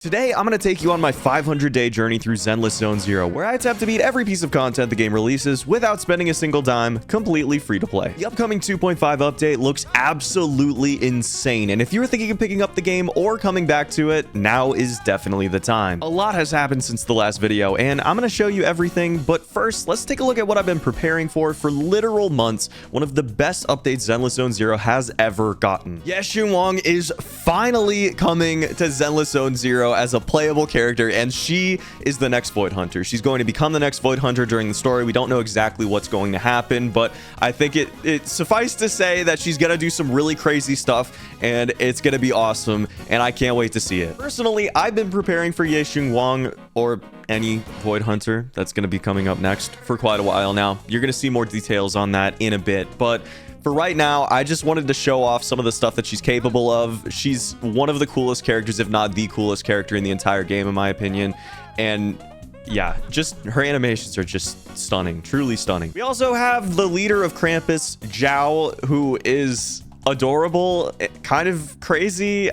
Today, I'm going to take you on my 500-day journey through Zenless Zone Zero, where I attempt to beat every piece of content the game releases without spending a single dime, completely free to play. The upcoming 2.5 update looks absolutely insane, and if you were thinking of picking up the game or coming back to it, now is definitely the time. A lot has happened since the last video, and I'm going to show you everything, but first, let's take a look at what I've been preparing for literal months, one of the best updates Zenless Zone Zero has ever gotten. Yishwan is finally coming to Zenless Zone Zero as a playable character, and she is the next Void Hunter. She's going to become the next Void Hunter during the story. We don't know exactly what's going to happen, but I think it suffice to say that she's gonna do some really crazy stuff, and it's gonna be awesome, and I can't wait to see it. Personally, I've been preparing for Shunguang, or any Void Hunter that's gonna be coming up next, for quite a while now. You're gonna see more details on that in a bit, but for right now, I just wanted to show off some of the stuff that she's capable of. She's one of the coolest characters, if not the coolest character in the entire game, in my opinion. And yeah, just her animations are just stunning, truly stunning. We also have the leader of Krampus, Zhao, who is adorable, kind of crazy.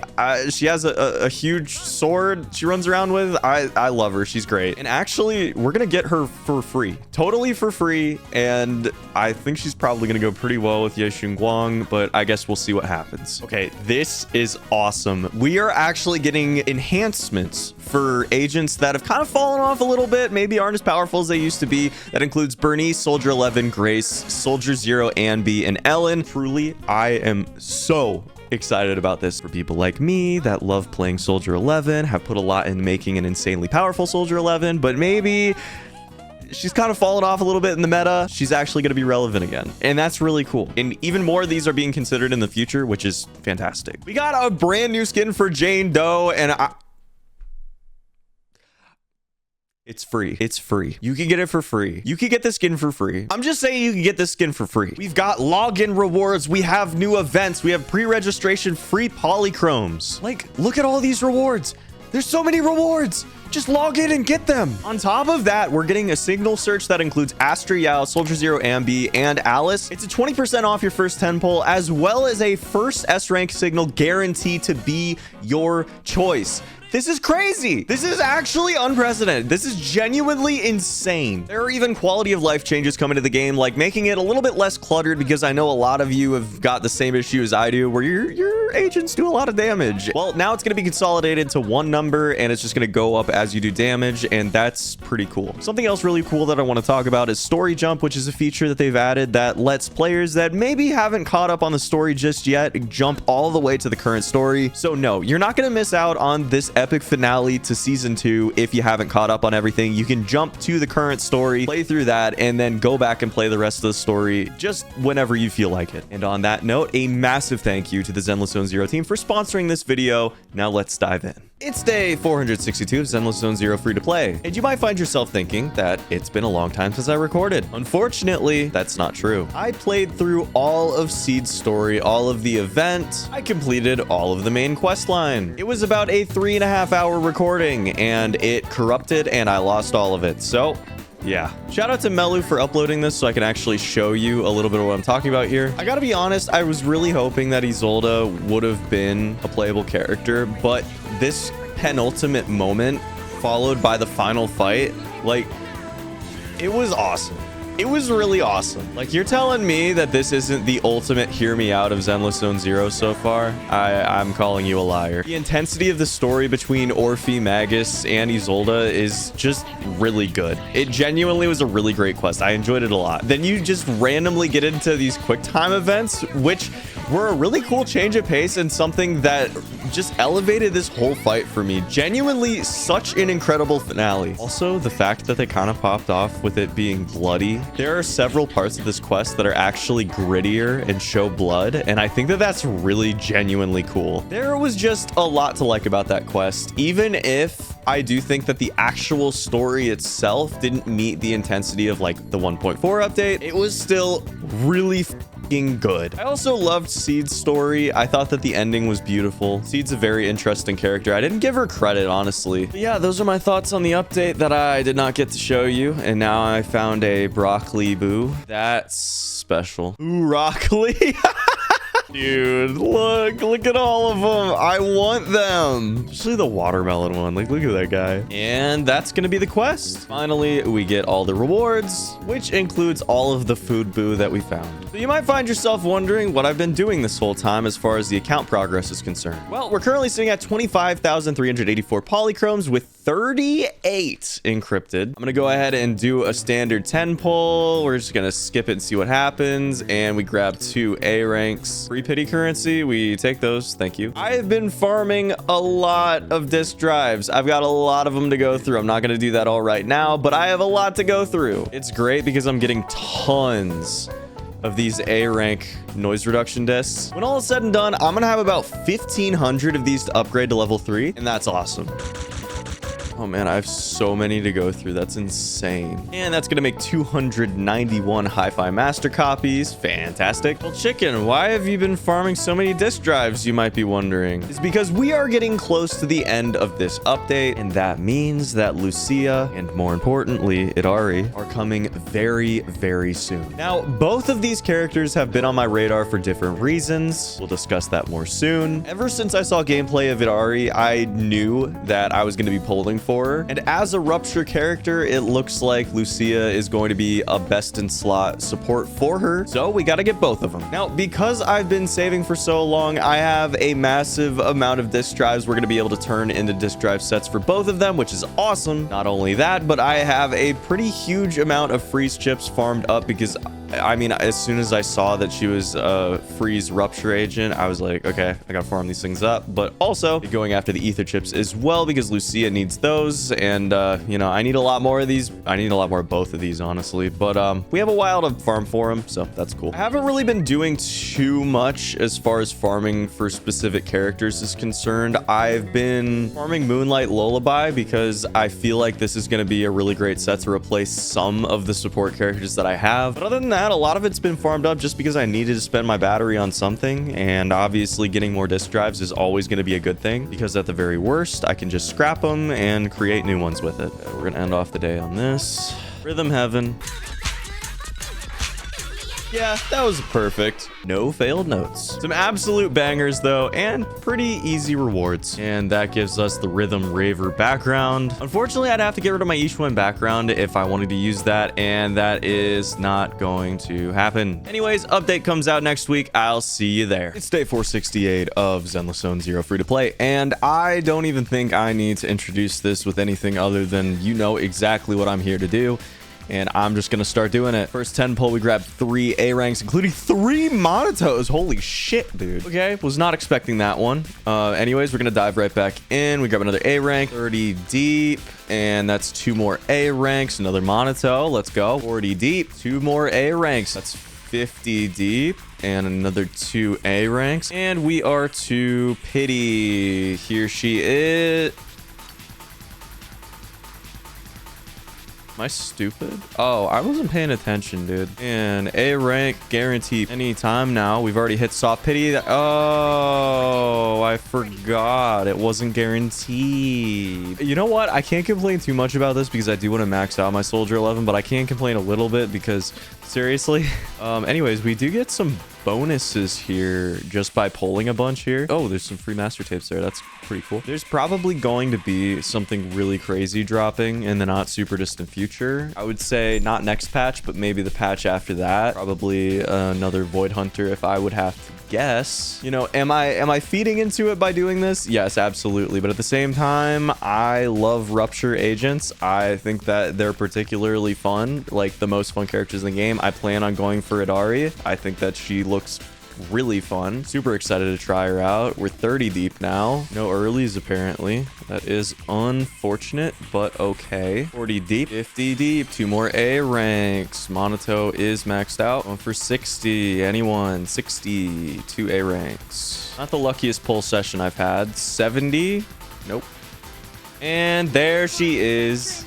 She has a huge sword she runs around with. I love her. She's great. And actually, we're gonna get her for free, totally for free, and I think she's probably gonna go pretty well with Shunguang, but I guess we'll see what happens. Okay, this is awesome. We are actually getting enhancements for agents that have kind of fallen off a little bit, maybe aren't as powerful as they used to be. That includes Bernice, Soldier 11, Grace, Soldier 0, Anby, and Ellen. Truly, I am so excited about this. For people like me that love playing Soldier 11, have put a lot in making an insanely powerful Soldier 11, but maybe she's kind of fallen off a little bit in the meta. She's actually going to be relevant again, and that's really cool. And even more of these are being considered in the future, which is fantastic. We got a brand new skin for Jane Doe, and it's free. It's free. You can get it for free. You can get the skin for free. I'm just saying you can get this skin for free. We've got login rewards. We have new events. We have pre-registration free polychromes. Like, look at all these rewards. There's so many rewards. Just log in and get them. On top of that, we're getting a signal search that includes Astra Yao, Soldier 0, Anby, and Alice. It's a 20% off your first 10 pull, as well as a first S rank signal guaranteed to be your choice. This is crazy. This is actually unprecedented. This is genuinely insane. There are even quality of life changes coming to the game, like making it a little bit less cluttered, because I know a lot of you have got the same issue as I do, where your agents do a lot of damage. Well, now it's going to be consolidated to one number, and it's just going to go up as you do damage, and that's pretty cool. Something else really cool that I want to talk about is Story Jump, which is a feature that they've added that lets players that maybe haven't caught up on the story just yet jump all the way to the current story. So no, you're not going to miss out on this epic finale to season 2 if you haven't caught up on everything. You can jump to the current story, play through that, and then go back and play the rest of the story just whenever you feel like it. And on that note, a massive thank you to the Zenless Zone Zero team for sponsoring this video. Now let's dive in. It's day 462 of Zenless Zone Zero free to play, and you might find yourself thinking that it's been a long time since I recorded. Unfortunately, that's not true. I played through all of Seed's story, all of the event. I completed all of the main quest line. It was about a 3.5-hour recording, and it corrupted, and I lost all of it. So yeah, shout out to Melu for uploading this so I can actually show you a little bit of what I'm talking about here. I gotta be honest, I was really hoping that Isolde would have been a playable character, but this penultimate moment followed by the final fight, like, it was awesome. It was really awesome. Like, you're telling me that this isn't the ultimate hear me out of Zenless Zone Zero so far? I'm calling you a liar. The intensity of the story between Orphe, Magus, and Isolde is just really good. It genuinely was a really great quest. I enjoyed it a lot. Then you just randomly get into these quick time events, which were a really cool change of pace and something that just elevated this whole fight for me. Genuinely such an incredible finale. Also, the fact that they kind of popped off with it being bloody. There are several parts of this quest that are actually grittier and show blood, and I think that that's really genuinely cool. There was just a lot to like about that quest, even if I do think that the actual story itself didn't meet the intensity of like the 1.4 update. It was still really good. I also loved Seed's story. I thought that the ending was beautiful. Seed's a very interesting character. I didn't give her credit, honestly. But yeah, those are my thoughts on the update that I did not get to show you. And now I found a broccoli boo. That's special. Ooh, broccoli. Dude, look at all of them. I want them. Especially the watermelon one. Like, look at that guy. And that's going to be the quest. Finally, we get all the rewards, which includes all of the food boo that we found. So you might find yourself wondering what I've been doing this whole time as far as the account progress is concerned. Well, we're currently sitting at 25,384 polychromes with 38 encrypted. I'm going to go ahead and do a standard 10 pull. We're just going to skip it and see what happens. And we grab 2 A ranks. Free pity currency. We take those. Thank you. I have been farming a lot of disk drives. I've got a lot of them to go through. I'm not going to do that all right now, but I have a lot to go through. It's great because I'm getting tons of these A rank noise reduction discs. When all is said and done, I'm going to have about 1,500 of these to upgrade to level 3, and that's awesome. Oh man, I have so many to go through. That's insane. And that's gonna make 291 hi-fi master copies. Fantastic. Well, Chiken, why have you been farming so many disk drives, you might be wondering? It's because we are getting close to the end of this update, and that means that Lucia, and more importantly, Yidhari, are coming very, very soon. Now, both of these characters have been on my radar for different reasons. We'll discuss that more soon. Ever since I saw gameplay of Yidhari, I knew that I was gonna be pulling for her. And as a Rupture character, it looks like Lucia is going to be a best in slot support for her. So we got to get both of them. Now, because I've been saving for so long, I have a massive amount of disk drives we're going to be able to turn into disk drive sets for both of them, which is awesome. Not only that, but I have a pretty huge amount of freeze chips farmed up because I mean, as soon as I saw that she was a freeze rupture agent, I was like, okay, I gotta farm these things up. But also going after the ether chips as well because Lucia needs those. And, you know, I need a lot more of these. I need a lot more of both of these, honestly. But we have a while to farm for them, so that's cool. I haven't really been doing too much as far as farming for specific characters is concerned. I've been farming Moonlight Lullaby because I feel like this is going to be a really great set to replace some of the support characters that I have. But other than that, a lot of it's been farmed up just because I needed to spend my battery on something, and obviously getting more disk drives is always going to be a good thing because at the very worst I can just scrap them and create new ones with it. We're gonna end off the day on this Rhythm Heaven. Yeah, that was perfect. No failed notes. Some absolute bangers though, and pretty easy rewards. And that gives us the Rhythm Raver background. Unfortunately, I'd have to get rid of my Yishwan background if I wanted to use that, and that is not going to happen. Anyways, update comes out next week. I'll see you there. It's day 468 of Zenless Zone 0 free to play, and I don't even think I need to introduce this with anything other than you know exactly what I'm here to do. And I'm just going to start doing it. First 10 pull, we grabbed 3 A ranks, including 3 Manatos. Holy shit, dude. Okay, was not expecting that one. Anyways, we're going to dive right back in. We grab another A rank, 30 deep. And that's 2 more A ranks, another Manato. Let's go. 40 deep, 2 more A ranks. That's 50 deep. And another 2 A ranks. And we are to Pity. Here she is. Am I stupid? Oh, I wasn't paying attention, dude. And A rank guaranteed anytime now. We've already hit soft pity. Oh, I forgot. It wasn't guaranteed. You know what? I can't complain too much about this because I do want to max out my Soldier 11, but I can complain a little bit because seriously. Anyways, we do get some bonuses here just by pulling a bunch here. Oh, there's some free master tapes there. That's pretty cool. There's probably going to be something really crazy dropping in the not super distant future. I would say not next patch, but maybe the patch after that. Probably another Void Hunter if I would have to guess. You know, am I feeding into it by doing this? Yes, absolutely. But at the same time, I love Rupture agents. I think that they're particularly fun, like the most fun characters in the game. I plan on going for Yidhari. I think that she looks really fun. Super excited to try her out. We're 30 deep now. No earlies apparently. That is unfortunate, but okay. 40 deep, 50 deep, 2 more A ranks. Manato is maxed out. Going for 60. Anyone? 60. 2 A ranks. Not the luckiest pull session I've had. 70. Nope. And there she is.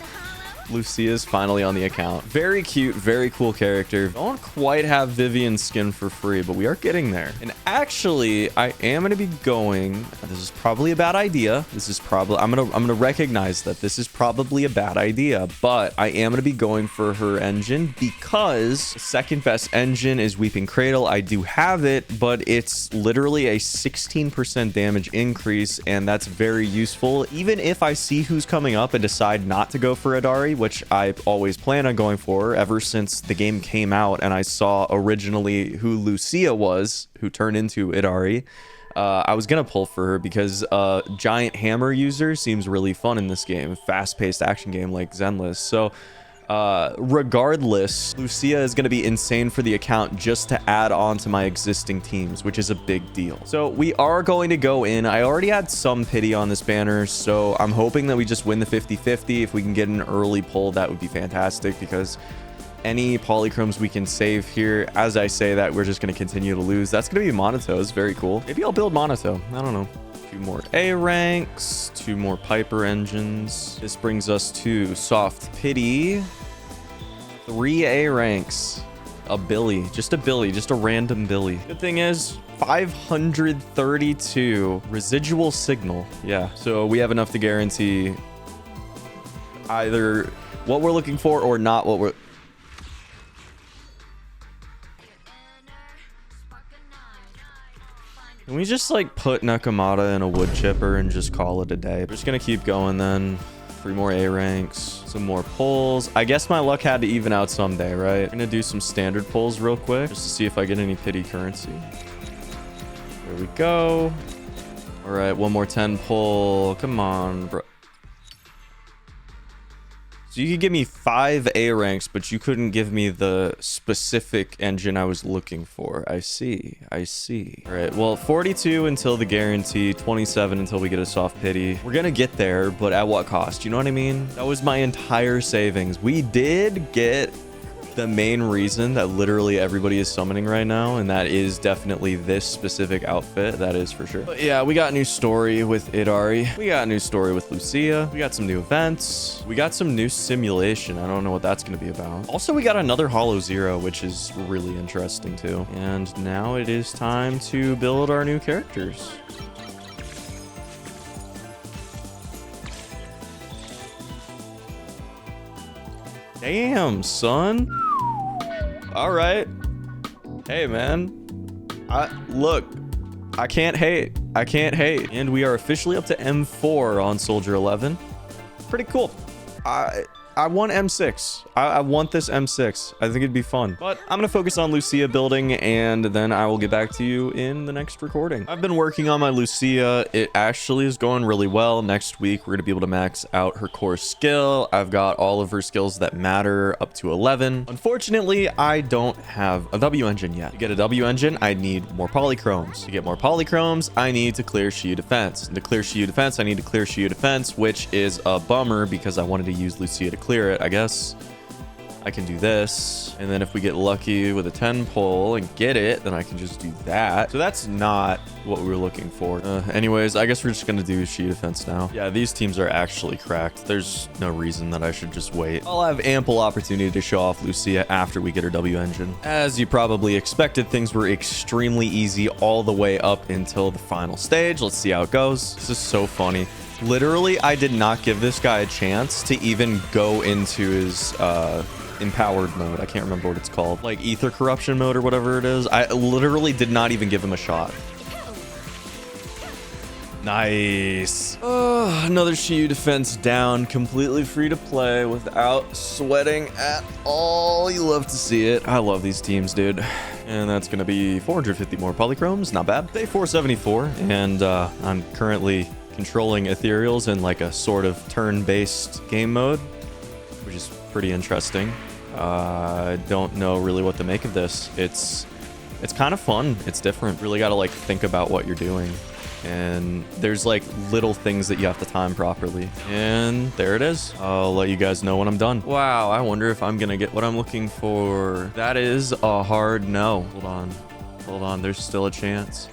Lucia's finally on the account. Very cute, very cool character. Don't quite have Vivian's skin for free, but we are getting there. And actually, I am going to be going... This is probably a bad idea. This is probably... I'm gonna recognize that this is probably a bad idea, but I am going to be going for her engine because the second best engine is Weeping Cradle. I do have it, but it's literally a 16% damage increase, and that's very useful. Even if I see who's coming up and decide not to go for Yidhari, which I always plan on going for ever since the game came out and I saw originally who Lucia was, who turned into Yidhari, I was gonna pull for her because giant hammer user seems really fun in this game. Fast-paced action game like Zenless. So regardless, Lucia is going to be insane for the account just to add on to my existing teams, which is a big deal. So we are going to go in. I already had some pity on this banner, so I'm hoping that we just win the 50-50. If we can get an early pull, that would be fantastic because any polychromes we can save here, as I say that, we're just going to continue to lose. That's going to be Manato. It's very cool. Maybe I'll build Manato. I don't know. 2 more A ranks, 2 more Piper engines. This brings us to Soft Pity. 3 A ranks. A Billy. Just a Billy. Just a random Billy. Good thing is 532 residual signal. Yeah. So we have enough to guarantee either what we're looking for or not what we're... Can we just like put Nakamata in a wood chipper and just call it a day? We're just gonna keep going then. 3 more A ranks, some more pulls. I guess my luck had to even out someday, right? I'm gonna do some standard pulls real quick just to see if I get any pity currency. There we go. All right, 1 more 10 pull. Come on, bro. So you could give me 5 A ranks, but you couldn't give me the specific engine I was looking for. I see. I see. All right. Well, 42 until the guarantee, 27 until we get a soft pity. We're going to get there, but at what cost? You know what I mean? That was my entire savings. We did get the main reason that literally everybody is summoning right now, and that is definitely this specific outfit. That is for sure. But yeah, we got a new story with Yidhari. We got a new story with Lucia. We got some new events. We got some new simulation. I don't know what that's going to be about. Also, we got another Hollow Zero, which is really interesting too. And now it is time to build our new characters. Damn, son. All right. Hey, man. Look, I can't hate. I can't hate. And we are officially up to M4 on Soldier 11. Pretty cool. I want M6. I want this M6. I think it'd be fun. But I'm going to focus on Lucia building, and then I will get back to you in the next recording. I've been working on my Lucia. It actually is going really well. Next week, we're going to be able to max out her core skill. I've got all of her skills that matter up to 11. Unfortunately, I don't have a W engine yet. To get a W engine, I need more polychromes. To get more polychromes, I need to clear Shiyu Defense. And to clear Shiyu Defense, I need to clear Shiyu Defense, which is a bummer because I wanted to use Lucia to clear it. I guess I can do this, and then if we get lucky with a 10 pull and get it, then I can just do that. So that's not what we were looking for. Anyways, I guess we're just gonna do Shiyu Defense now. Yeah, these teams are actually cracked. There's no reason that I should just wait. I'll have ample opportunity to show off Lucia after we get her W engine. As you probably expected, things were extremely easy all the way up until the final stage. Let's see how it goes. This is so funny. Literally, I did not give this guy a chance to even go into his empowered mode. I can't remember what it's called. Like ether corruption mode or whatever it is. I literally did not even give him a shot. Nice. Another Shiyu Defense down. Completely free to play without sweating at all. You love to see it. I love these teams, dude. And that's going to be 450 more polychromes. Not bad. Day 474. And I'm currently controlling Ethereals in like a sort of turn-based game mode, which is pretty interesting. I don't know really what to make of this. It's kind of fun. It's different. Really got to like think about what you're doing. And there's like little things that you have to time properly. And there it is. I'll let you guys know when I'm done. Wow, I wonder if I'm gonna get what I'm looking for. That is a hard no. Hold on. Hold on. There's still a chance.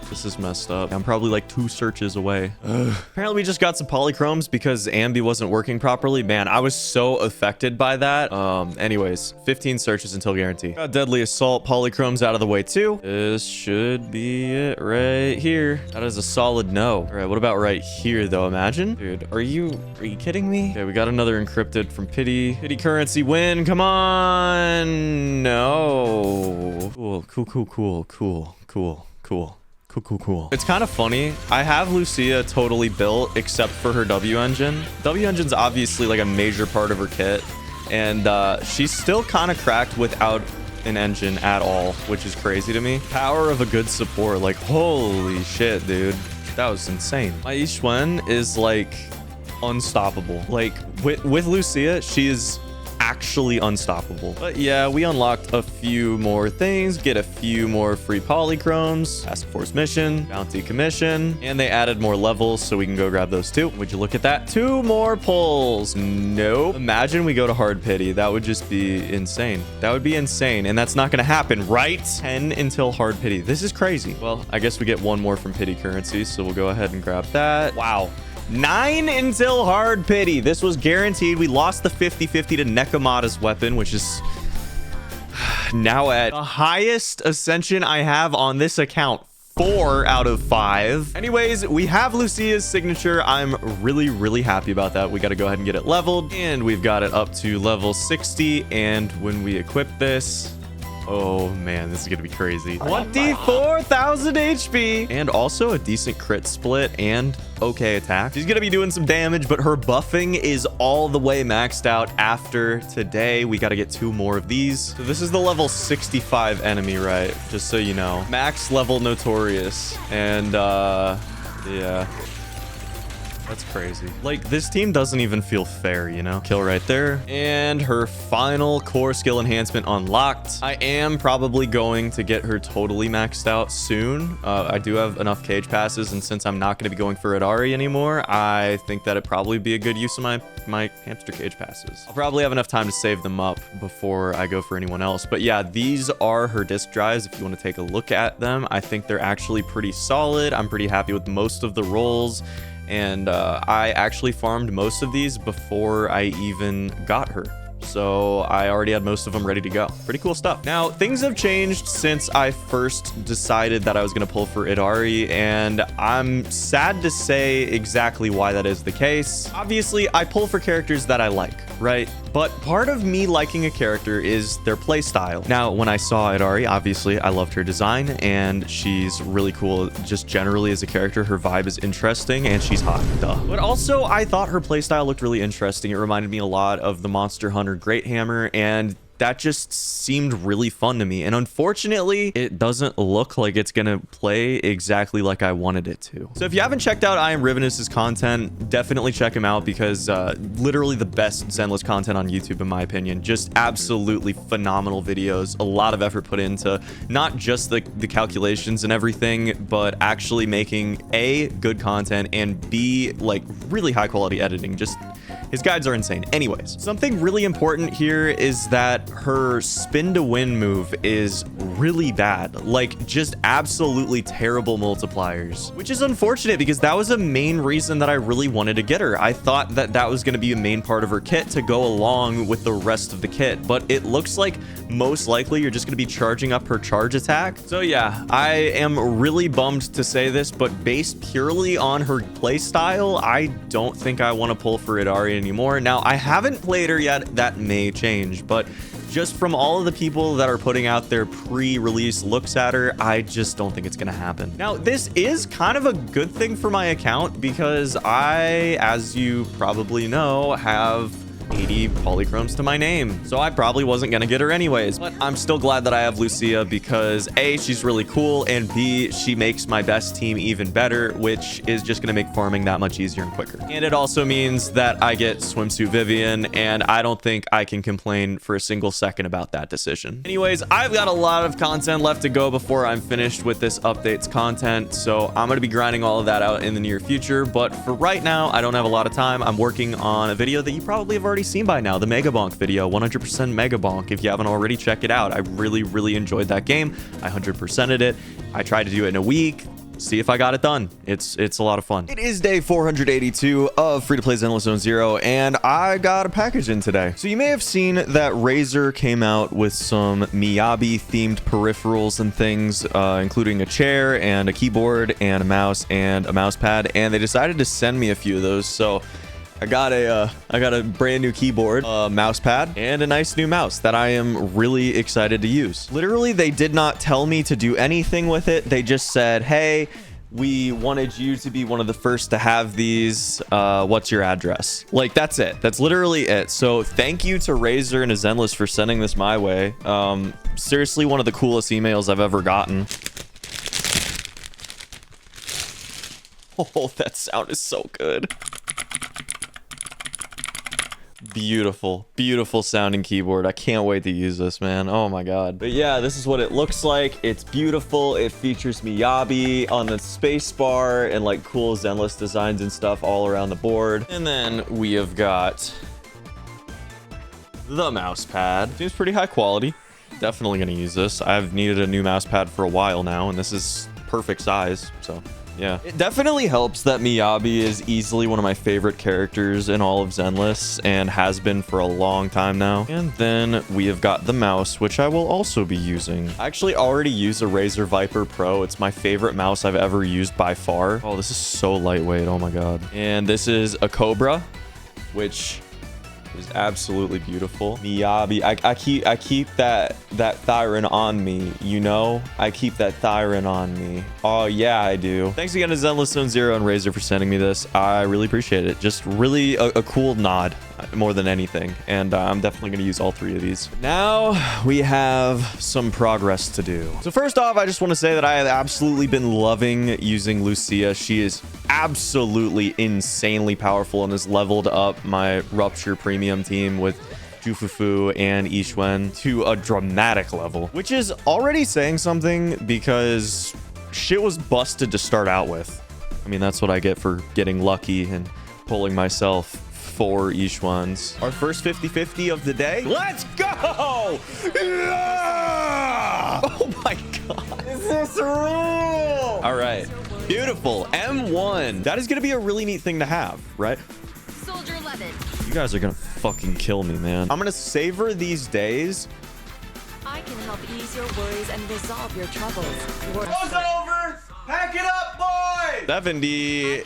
This is messed up. I'm probably like 2 searches away. Apparently we just got some polychromes because Ambi wasn't working properly. Man, I was so affected by that. Anyways, 15 searches until guarantee. Got deadly assault polychromes out of the way too. This should be it right here. That is a solid no. All right, what about right here though? Imagine, dude, are you kidding me? Okay, we got another encrypted from Pity currency win. Come on. No. Cool. It's kind of funny. I have Lucia totally built except for her W engine. W engine's obviously like a major part of her kit, and she's still kind of cracked without an engine at all, which is crazy to me. Power of a good support, like holy shit, dude, that was insane. My Yishwan is like unstoppable. Like with Lucia, she is actually unstoppable. But yeah, we unlocked a few more things, get a few more free polychromes, task force mission, bounty commission, and they added more levels, so we can go grab those too. Would you look at that? 2 more pulls. Nope. Imagine we go to hard pity. That would just be insane. That would be insane, and that's not gonna happen, right? 10 until hard pity. This is crazy. Well, I guess we get 1 more from pity currency, so we'll go ahead and grab that. Wow. 9 until hard pity. This was guaranteed. We lost the 50-50 to Nekomata's weapon, which is now at the highest ascension I have on this account. 4 out of 5. Anyways, we have Lucia's signature. I'm really happy about that. We got to go ahead and get it leveled, and we've got it up to level 60. And when we equip this, oh man, this is gonna be crazy. 24,000 HP and also a decent crit split and okay attack. She's gonna be doing some damage, but her buffing is all the way maxed out after today. We got to get 2 more of these. So this is the level 65 enemy, right? Just so you know, max level notorious. And yeah, that's crazy. Like, this team doesn't even feel fair, you know? Kill right there. And her final core skill enhancement unlocked. I am probably going to get her totally maxed out soon. I do have enough cage passes, and since I'm not going to be going for Yidhari anymore, I think that it'd probably be a good use of my hamster cage passes. I'll probably have enough time to save them up before I go for anyone else. But yeah, these are her disc drives. If you want to take a look at them, I think they're actually pretty solid. I'm pretty happy with most of the rolls. And I actually farmed most of these before I even got her. So I already had most of them ready to go. Pretty cool stuff. Now, things have changed since I first decided that I was going to pull for Yidhari, and I'm sad to say exactly why that is the case. Obviously, I pull for characters that I like, right? But part of me liking a character is their play style. Now, when I saw Yidhari, obviously, I loved her design, and she's really cool. Just generally as a character, her vibe is interesting, and she's hot, duh. But also, I thought her play style looked really interesting. It reminded me a lot of the Monster Hunter Great Hammer, and that just seemed really fun to me. And unfortunately, it doesn't look like it's gonna play exactly like I wanted it to. So if you haven't checked out I Am Rivenous' content, definitely check him out, because literally the best Zenless content on YouTube, in my opinion. Just absolutely phenomenal videos. A lot of effort put into not just the calculations and everything, but actually making A, good content, and B, like really high quality editing. Just his guides are insane. Anyways, something really important here is that her spin to win move is really bad. Like, just absolutely terrible multipliers, which is unfortunate because that was a main reason that I really wanted to get her. I thought that that was going to be a main part of her kit to go along with the rest of the kit, but it looks like most likely you're just going to be charging up her charge attack. So yeah, I am really bummed to say this, but based purely on her play style, I don't think I want to pull for Yidhari anymore. Now, I haven't played her yet. That may change, but just from all of the people that are putting out their pre-release looks at her, I just don't think it's gonna happen. Now, this is kind of a good thing for my account because I, as you probably know, have 80 polychromes to my name, so I probably wasn't gonna get her anyways. But I'm still glad that I have Lucia because A, she's really cool, and B, she makes my best team even better, which is just gonna make farming that much easier and quicker. And it also means that I get Swimsuit Vivian, and I don't think I can complain for a single second about that decision. Anyways, I've got a lot of content left to go before I'm finished with this updates content, so I'm gonna be grinding all of that out in the near future. But for right now, I don't have a lot of time. I'm working on a video that you probably have already seen by now, the Mega Bonk video, 100% Mega Bonk. If you haven't already, check it out. I really enjoyed that game. I 100%ed it. I tried to do it in a week. see if I got it done. It's a lot of fun. It is day 482 of free-to-play Zenless Zone Zero, and I got a package in today. So you may have seen that Razer came out with some Miyabi-themed peripherals and things, including a chair and a keyboard and a mouse and a mouse pad, and they decided to send me a few of those. So I got a brand new keyboard, a mouse pad, and a nice new mouse that I am really excited to use. Literally, they did not tell me to do anything with it. They just said, hey, we wanted you to be one of the first to have these. What's your address? Like, that's it. That's literally it. So thank you to Razer and Zenless for sending this my way. Seriously, one of the coolest emails I've ever gotten. Oh, that sound is so good. Beautiful sounding keyboard. I can't wait to use this, man. Oh my god. But yeah, this is what it looks like. It's beautiful. It features Miyabi on the space bar and like cool Zenless designs and stuff all around the board. And then we have got the mouse pad. Seems pretty high quality. Definitely gonna use this. I've needed a new mouse pad for a while now, and this is perfect size, so yeah. It definitely helps that Miyabi is easily one of my favorite characters in all of Zenless and has been for a long time now. And then we have got the mouse, which I will also be using. I actually already use a Razer Viper Pro. It's my favorite mouse I've ever used by far. Oh, this is so lightweight. Oh my god. And this is a Cobra, which is absolutely beautiful. Miyabi, I keep that Thyron on me, you know? I keep that Thyron on me. Oh yeah, I do. Thanks again to Zenless Zone Zero and Razer for sending me this. I really appreciate it. Just really a cool nod more than anything. And I'm definitely gonna use all three of these. Now we have some progress to do. So first off, I just want to say that I have absolutely been loving using Lucia. She is absolutely insanely powerful and has leveled up my Rupture Premium team with Jufufu and Yishwan to a dramatic level, which is already saying something because shit was busted to start out with. I mean, that's what I get for getting lucky and pulling myself 4 Yishwans. Our first 50-50 of the day. Let's go! Yeah! Oh my god. Is this real? All right. Beautiful. M1. That is going to be a really neat thing to have, right? Soldier 11. You guys are going to fucking kill me, man. I'm going to savor these days. I can help ease your worries and resolve your troubles. Show's over. Pack it up, boy. 70.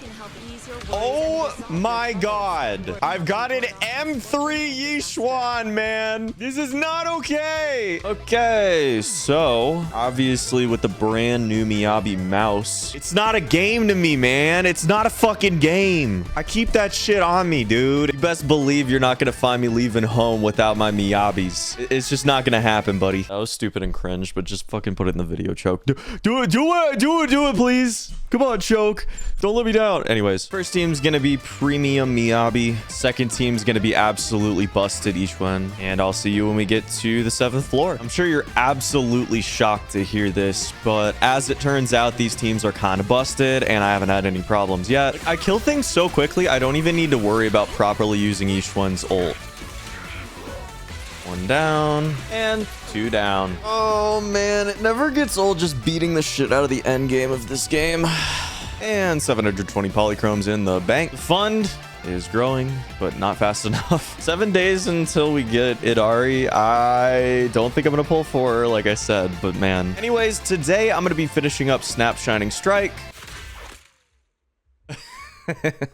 Oh my god. I've got an M3 Yishwan, man. This is not okay. Okay, so obviously with the brand new Miyabi mouse, it's not a game to me, man. It's not a fucking game. I keep that shit on me, dude. You best believe you're not gonna find me leaving home without my Miyabis. It's just not gonna happen, buddy. That was stupid and cringe, but just fucking put it in the video, Choke. Do it, please. Come on, Choke. Don't let me down. Anyways, first team's gonna be premium Miyabi. Second team's gonna be absolutely busted Yishwan. And I'll see you when we get to the 7th floor. I'm sure you're absolutely shocked to hear this, but as it turns out, these teams are kind of busted and I haven't had any problems yet. I kill things so quickly, I don't even need to worry about properly using Yishwan's ult. 1 down and 2 down. Oh man, it never gets old just beating the shit out of the end game of this game. And 720 polychromes in the bank. The fund is growing, but not fast enough. 7 days until we get Yidhari. I don't think I'm gonna pull 4, like I said, but man. Anyways, today I'm gonna be finishing up Snap Shining Strike.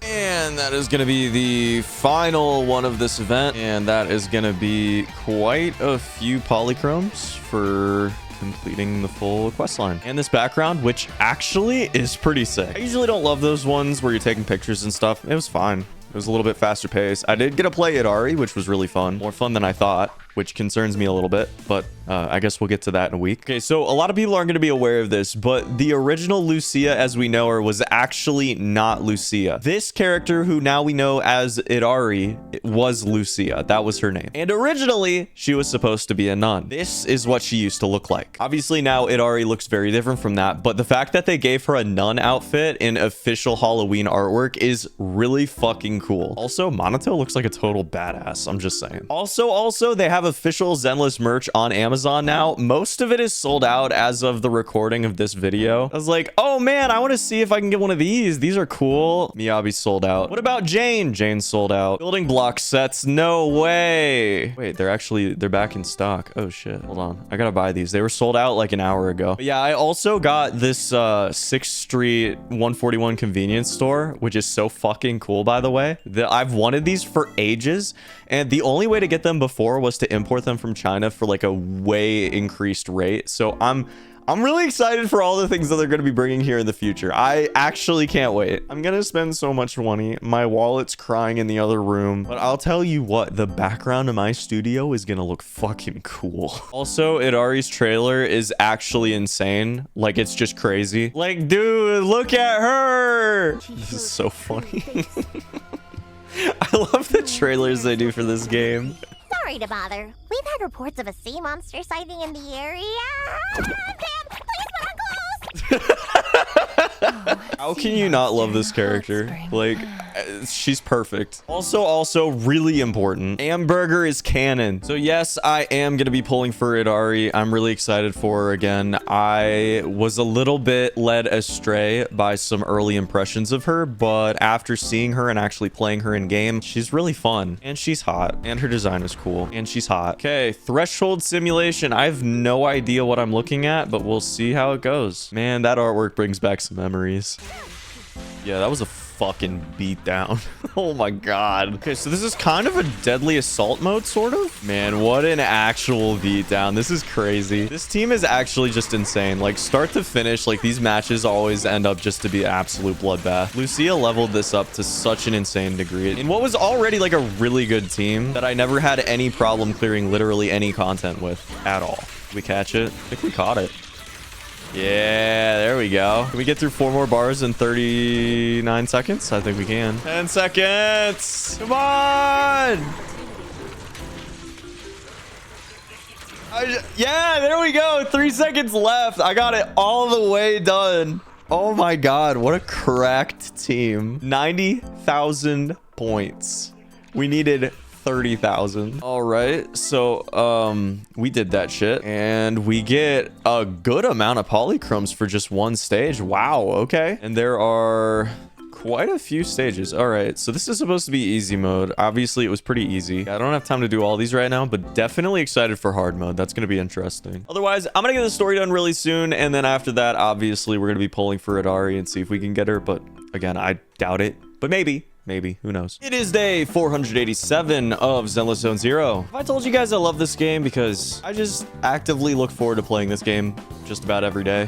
And that is going to be the final one of this event. And that is going to be quite a few polychromes for completing the full quest line. And this background, which actually is pretty sick. I usually don't love those ones where you're taking pictures and stuff. It was fine. It was a little bit faster paced. I did get to play Yidhari, which was really fun. More fun than I thought, which concerns me a little bit, but I guess we'll get to that in a week. Okay, so a lot of people aren't going to be aware of this, but the original Lucia as we know her was actually not Lucia. This character who now we know as Yidhari was Lucia. That was her name. And originally, she was supposed to be a nun. This is what she used to look like. Obviously now Yidhari looks very different from that, but the fact that they gave her a nun outfit in official Halloween artwork is really fucking cool. Also, Manato looks like a total badass. I'm just saying. Also, they have official Zenless merch on Amazon Amazon now. Most of it is sold out as of the recording of this video. I was like, oh man, I want to see if I can get one of these. These are cool. Miyabi's sold out. What about Jane? Jane's sold out. Building block sets. No way. Wait, they're back in stock. Oh shit. Hold on. I gotta buy these. They were sold out like an hour ago. But yeah, I also got this 6th Street 141 convenience store, which is so fucking cool, by the way. I've wanted these for ages, and the only way to get them before was to import them from China for like a way increased rate. So I'm really excited for all the things that they're going to be bringing here in the future. I actually can't wait. I'm going to spend so much money. My wallet's crying in the other room. But I'll tell you what, the background of my studio is going to look fucking cool. Also, Yidhari's trailer is actually insane. Like, it's just crazy. Like, dude, look at her. This is so funny. I love the trailers they do for this game. Sorry to bother. We've had reports of a sea monster sighting in the area. Damn! Please put on clothes! How can you not love this character? Like, she's perfect. Also really important, Hamburger is canon. So yes, I am gonna be pulling for Yidhari. I'm really excited for her again. I was a little bit led astray by some early impressions of her, but after seeing her and actually playing her in game, she's really fun, and she's hot, and her design is cool, and she's hot. Okay, threshold simulation. I have no idea what I'm looking at, but we'll see how it goes. Man, that artwork brings back some memories. Yeah, that was a fucking beatdown. Oh my god. Okay, so this is kind of a deadly assault mode, sort of. Man, what an actual beatdown. This is crazy. This team is actually just insane. Like, start to finish, like, these matches always end up just to be absolute bloodbath. Lucia leveled this up to such an insane degree in what was already like a really good team that I never had any problem clearing literally any content with at all. Did we catch it? I think we caught it. Yeah, there we go. Can we get through 4 more bars in 39 seconds? I think we can. 10 seconds. Come on. Yeah, there we go. 3 seconds left. I got it all the way done. Oh my god, what a cracked team. 90,000 points. We needed 30,000. All right, so we did that shit, and we get a good amount of polychromes for just one stage. Wow, okay. And there are quite a few stages. All right, so this is supposed to be easy mode. Obviously, it was pretty easy. I don't have time to do all these right now, but definitely excited for hard mode. That's going to be interesting. Otherwise, I'm going to get the story done really soon, and then after that, obviously, we're going to be pulling for Yidhari and see if we can get her, but again, I doubt it, but maybe. Maybe, who knows. It is day 487 of Zenless Zone Zero. Have I told you guys I love this game? Because I just actively look forward to playing this game just about every day.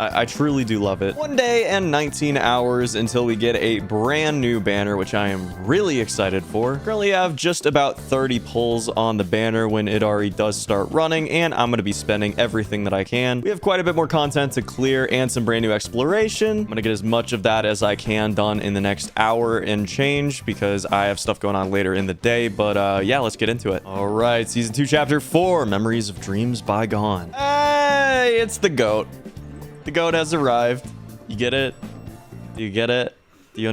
I truly do love it. 1 day and 19 hours until we get a brand new banner, which I am really excited for. Currently have just about 30 pulls on the banner when Yidhari does start running, and I'm going to be spending everything that I can. We have quite a bit more content to clear and some brand new exploration. I'm going to get as much of that as I can done in the next hour and change because I have stuff going on later in the day. But yeah, let's get into it. All right, Season 2, Chapter 4, Memories of Dreams Bygone. Hey, it's the GOAT. The GOAT has arrived. You get it? Do you get it? Do you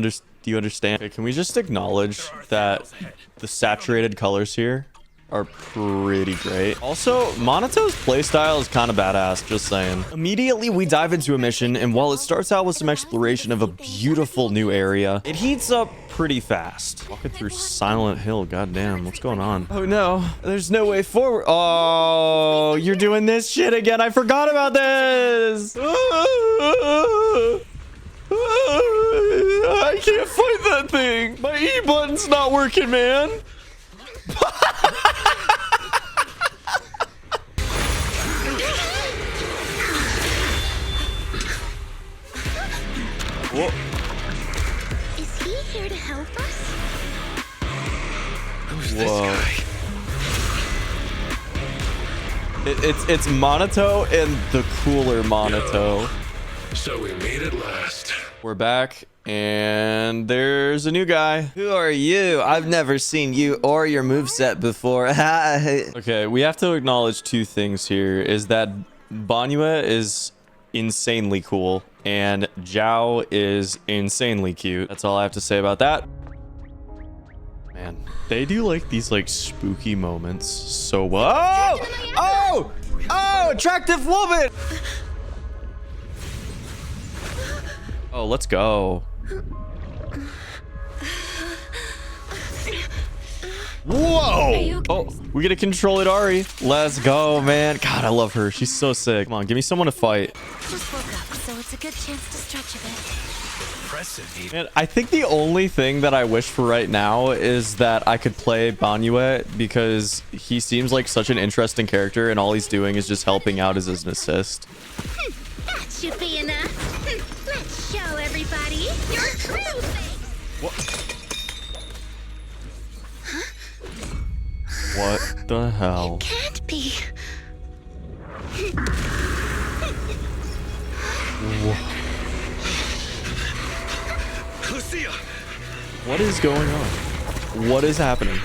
understand? Okay, can we just acknowledge that the saturated colors here are pretty great? Also, Manato's playstyle is kind of badass, just saying. Immediately, we dive into a mission, and while it starts out with some exploration of a beautiful new area, it heats up pretty fast. Walking through Silent Hill, goddamn, what's going on? Oh no, there's no way forward. Oh, you're doing this shit again. I forgot about this. I can't fight that thing. My E button's not working, man. Whoa. Is he here to help us? Who's this guy? It's Manato and the cooler Manato. So we made it last. We're back, and there's a new guy. Who are you? I've never seen you or your moveset before. Okay, we have to acknowledge two things here. Is that Banyue is insanely cool, and Zhao is insanely cute. That's all I have to say about that. Man, they do like these like spooky moments so well. Oh! Oh, attractive woman. Oh, let's go. Whoa! Oh, we get to control Yidhari. Let's go, man. God, I love her. She's so sick. Come on, give me someone to fight. Just woke up, so it's a good chance to stretch a bit. Impressive. Man, I think the only thing that I wish for right now is that I could play Bangboo because he seems like such an interesting character and all he's doing is just helping out as an assist. That should be enough. Let's show everybody your true face. What the hell? Can't be. Lucia. What is going on? What is happening?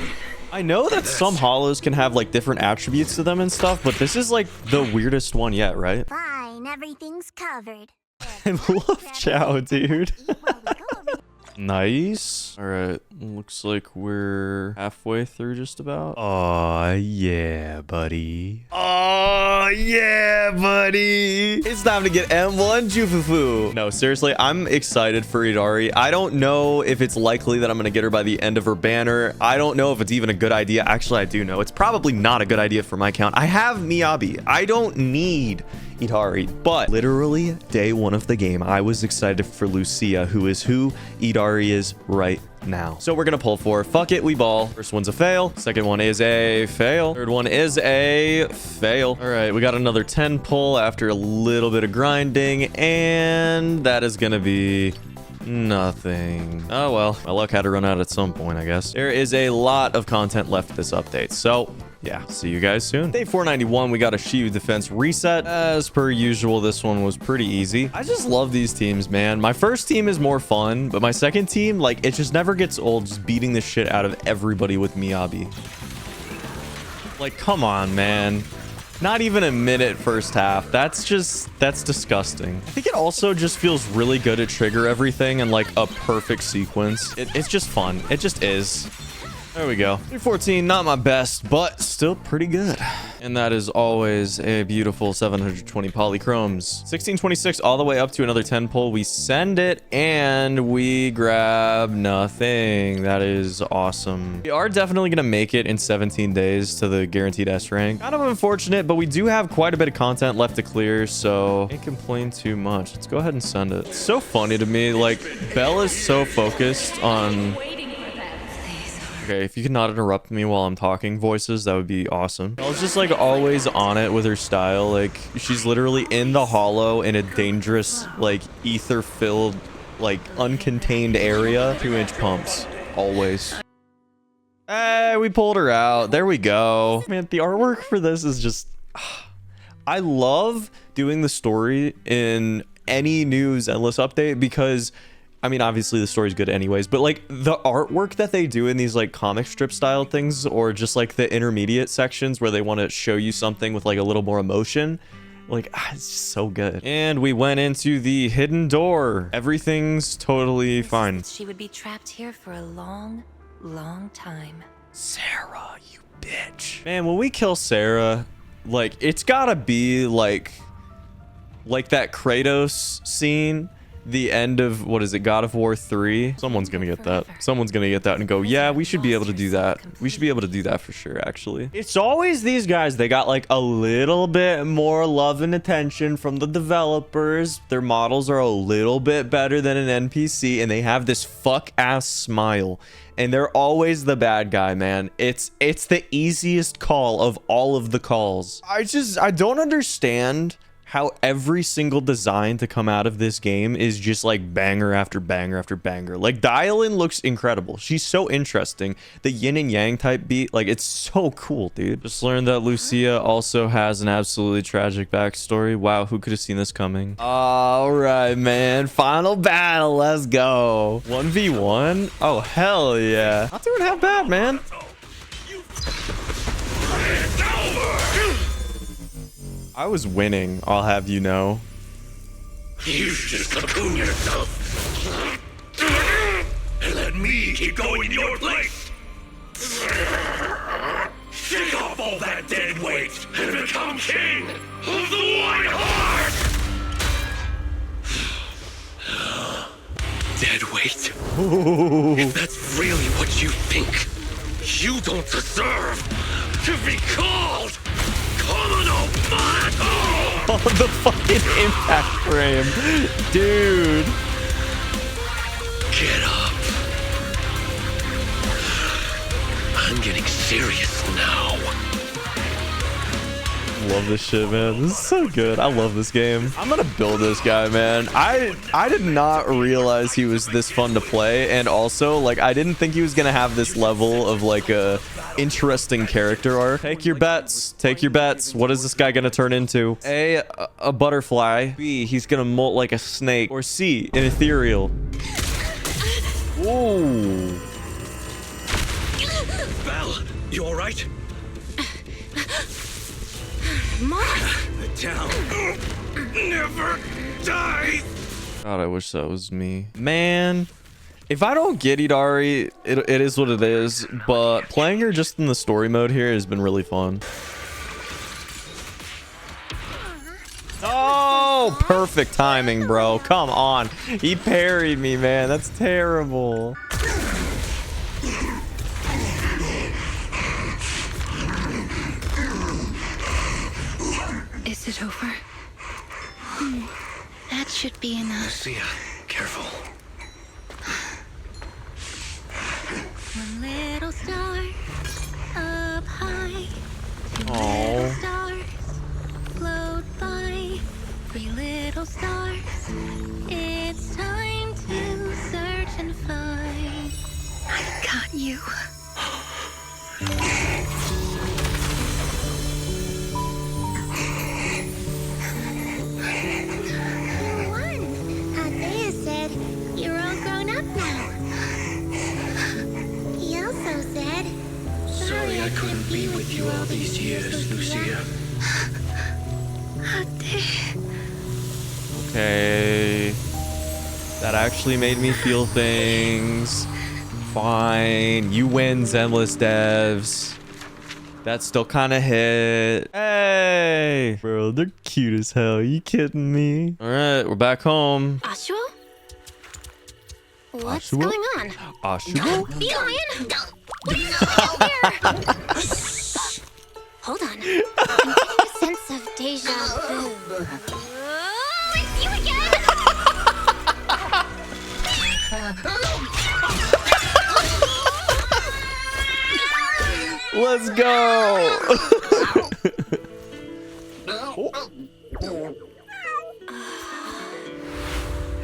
I know that some hollows can have like different attributes to them and stuff, but this is like the weirdest one yet, right? Fine, everything's covered. I love Zhao, dude. Nice. All right. Looks like we're halfway through just about. Oh, yeah, buddy. Oh, yeah, buddy. It's time to get M1 Jufufu. No, seriously, I'm excited for Yidhari. I don't know if it's likely that I'm going to get her by the end of her banner. I don't know if it's even a good idea. Actually, I do know. It's probably not a good idea for my count. I have Miyabi. I don't need Yidhari, but literally day one of the game, I was excited for Lucia, who is who Yidhari is right now. So we're gonna pull for fuck it, we ball. First one's a fail. Second one is a fail. Third one is a fail. All right, we got another 10 pull after a little bit of grinding, and that is gonna be nothing. Oh well, my luck had to run out at some point, I guess. There is a lot of content left this update, so yeah, see you guys soon. Day 491, we got a Shiyu Defense reset. As per usual, this one was pretty easy. I just love these teams, man. My first team is more fun, but my second team, like, it just never gets old just beating the shit out of everybody with Miyabi. Like, come on, man. Not even a minute first half. That's disgusting. I think it also just feels really good to trigger everything in like a perfect sequence. It's just fun. It just is. There we go. 314, not my best, but still pretty good. And that is always a beautiful 720 polychromes. 1626 all the way up to another 10 pull. We send it and we grab nothing. That is awesome. We are definitely going to make it in 17 days to the guaranteed S rank. Kind of unfortunate, but we do have quite a bit of content left to clear, so can't complain too much. Let's go ahead and send it. It's so funny to me. Like, Belle is so focused on... Okay, if you could not interrupt me while I'm talking voices, that would be awesome. I was just like always on it with her style. Like, she's literally in the hollow in a dangerous, like, ether-filled, like, uncontained area. 2-inch pumps. Always. Hey, we pulled her out. There we go. Man, the artwork for this is just... I love doing the story in any new Zenless update because... I mean, obviously the story's good anyways, but like the artwork that they do in these like comic strip style things, or just like the intermediate sections where they want to show you something with like a little more emotion, like it's just so good. And we went into the hidden door. Everything's totally fine. She would be trapped here for a long, long time. Sarah, you bitch. Man, when we kill Sarah, like it's gotta be like that Kratos scene. The end of, what is it, God of War 3? Someone's gonna get that. Someone's gonna get that and go, yeah, we should be able to do that. We should be able to do that for sure, actually. It's always these guys. They got like a little bit more love and attention from the developers. Their models are a little bit better than an NPC, and they have this fuck-ass smile. And they're always the bad guy, man. It's the easiest call of all of the calls. I don't understand how every single design to come out of this game is just like banger after banger after banger. Like Dial-In looks incredible. She's so interesting. The yin and yang type beat, like it's so cool, dude. Just learned that Lucia also has an absolutely tragic backstory. Wow, who could have seen this coming? All right, man. Final battle. Let's go. 1v1. Oh, hell yeah. Not doing half bad, man. I was winning, I'll have you know. You should just cocoon yourself. And let me keep going in your place. Shake off all that dead weight and become king of the White Heart! Dead weight? If that's really what you think, you don't deserve to be called Kamano Manato! Oh, the fucking impact frame. Dude. Get up. I'm getting serious now. Love this shit, man. This is so good. I love this game. I'm gonna build this guy, man. I did not realize he was this fun to play, and also like I didn't think he was gonna have this level of like a interesting character arc. Take your bets. Take your bets. What is this guy gonna turn into? A butterfly. B, he's gonna molt like a snake. Or C, an ethereal. Ooh. Val, you all right? The town never dies. God, I wish that was me. Man, if I don't get Yidhari, it is what it is. But playing her just in the story mode here has been really fun. Oh, perfect timing, bro. Come on. He parried me, man. That's terrible. Is it over? That should be enough. Lucia, careful. One little star up high. Two Aww. little stars float by. Three little stars. It's time to search and find. I got you. You're all grown up now. He also said, Sorry I couldn't be with you all these years, Lucia. Okay. That actually made me feel things. Fine. You win, Zenless devs. That still kind of hit. Hey. Bro, they're cute as hell. You kidding me? All right, we're back home. Ashua? What's Ashua? going on? Ashua? Bee Lion? What are you doing out here? Hold on. I'm getting a sense of deja vu. Oh, it's you again! Let's go.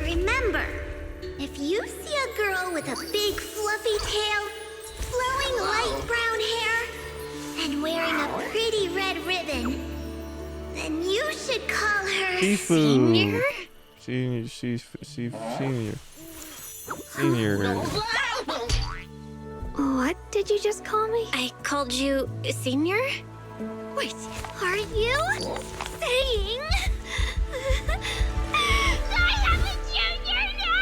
Remember, if you see a girl with a big fluffy tail, flowing light brown hair, and wearing a pretty red ribbon, then you should call her Senior. Senior. What did you just call me? I called you Senior? Wait, are you saying I have a junior now?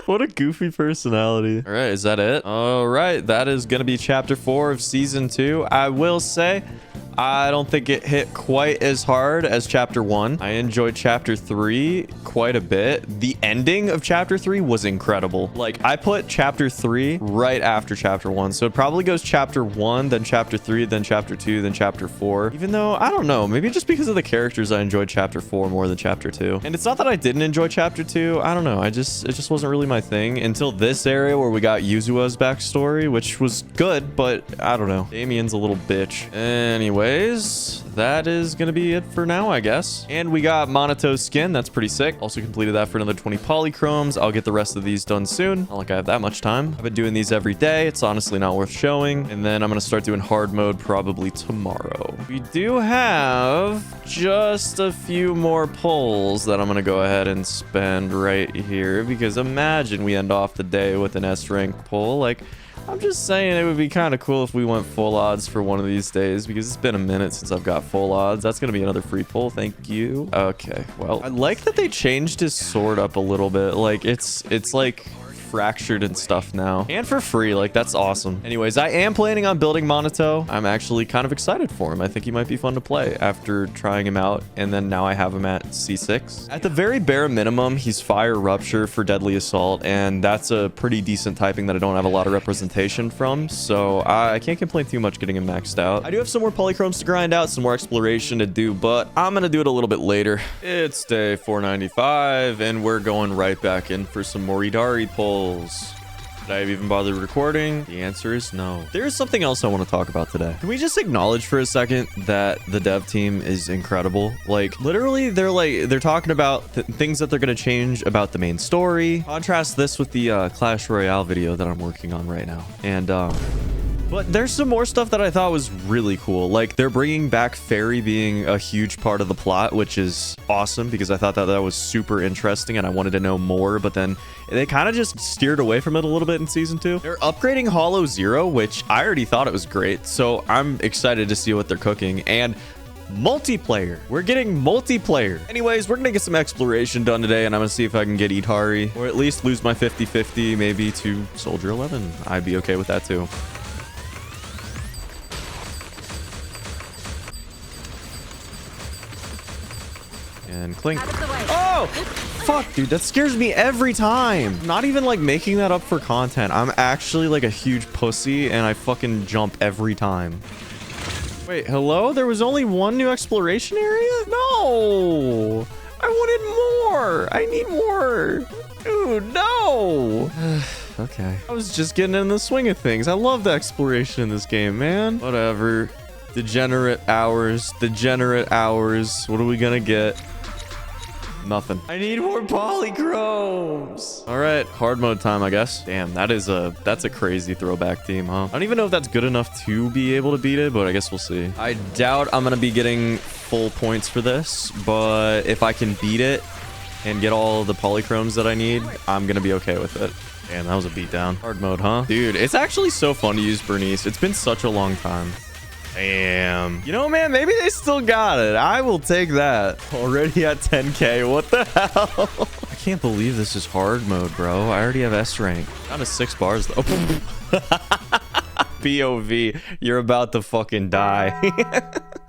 What a goofy personality. All right, is that it? All right, that is going to be chapter 4 of season 2. I will say, I don't think it hit quite as hard as chapter 1. I enjoyed chapter 3 quite a bit. The ending of chapter 3 was incredible. Like, I put chapter 3 right after chapter 1. So it probably goes chapter 1, then chapter 3, then chapter 2, then chapter 4. Even though, I don't know, maybe just because of the characters, I enjoyed chapter 4 more than chapter 2. And it's not that I didn't enjoy chapter 2. I don't know. It just wasn't really my thing until this area where we got Yuzua's backstory, which was good, but I don't know. Damien's a little bitch. Anyways, that is gonna be it for now, I guess. And we got Manato's skin. That's pretty sick. Also completed that for another 20 polychromes. I'll get the rest of these done soon. Not like I have that much time. I've been doing these every day. It's honestly not worth showing. And then I'm gonna start doing hard mode probably tomorrow. We do have just a few more pulls that I'm gonna go ahead and spend right here, because imagine we end off the day with an S rank pull. Like, I'm just saying it would be kind of cool if we went full odds for one of these days, because it's been a minute since I've got full odds. That's going to be another free pull. Thank you. Okay, well, I like that they changed his sword up a little bit. Like, it's like fractured and stuff now. And for free, like, that's awesome. Anyways, I am planning on building Manato. I'm actually kind of excited for him. I think he might be fun to play after trying him out. And then now I have him at C6. At the very bare minimum, he's Fire Rupture for Deadly Assault. And that's a pretty decent typing that I don't have a lot of representation from. So I can't complain too much getting him maxed out. I do have some more polychromes to grind out, some more exploration to do, but I'm going to do it a little bit later. It's day 495, and we're going right back in for some more Yidhari pulls. Did I have even bothered recording? The answer is no. There's something else I want to talk about today. Can we just acknowledge for a second that the dev team is incredible? Like, literally, they're talking about things that they're going to change about the main story. Contrast this with the Clash Royale video that I'm working on right now. And, but there's some more stuff that I thought was really cool. Like, they're bringing back Fairy being a huge part of the plot, which is awesome because I thought that that was super interesting and I wanted to know more, but then they kind of just steered away from it a little bit in season 2. They're upgrading Hollow Zero, which I already thought it was great. So I'm excited to see what they're cooking. And multiplayer. We're getting multiplayer. Anyways, we're gonna get some exploration done today, and I'm gonna see if I can get Yidhari, or at least lose my 50-50 maybe to Soldier 11. I'd be okay with that too. And clink. Oh, fuck, dude. That scares me every time. Not even like making that up for content. I'm actually like a huge pussy and I fucking jump every time. Wait, hello? There was only one new exploration area? No. I wanted more. I need more. Dude, no. Okay. I was just getting in the swing of things. I love the exploration in this game, man. Whatever. Degenerate hours. Degenerate hours. What are we gonna get? Nothing. I need more polychromes. All right, hard mode time, I guess. Damn, that's a crazy throwback team, huh? I don't even know if that's good enough to be able to beat it, but I guess we'll see. I doubt I'm gonna be getting full points for this, but if I can beat it and get all the polychromes that I need, I'm gonna be okay with it. Damn, that was a beatdown. Hard mode, huh? Dude, it's actually so fun to use Bernice. It's been such a long time. Damn. You know, man, maybe they still got it. I will take that. Already at 10K. What the hell? I can't believe this is hard mode, bro. I already have S rank. Down to 6 bars, though. POV. You're about to fucking die.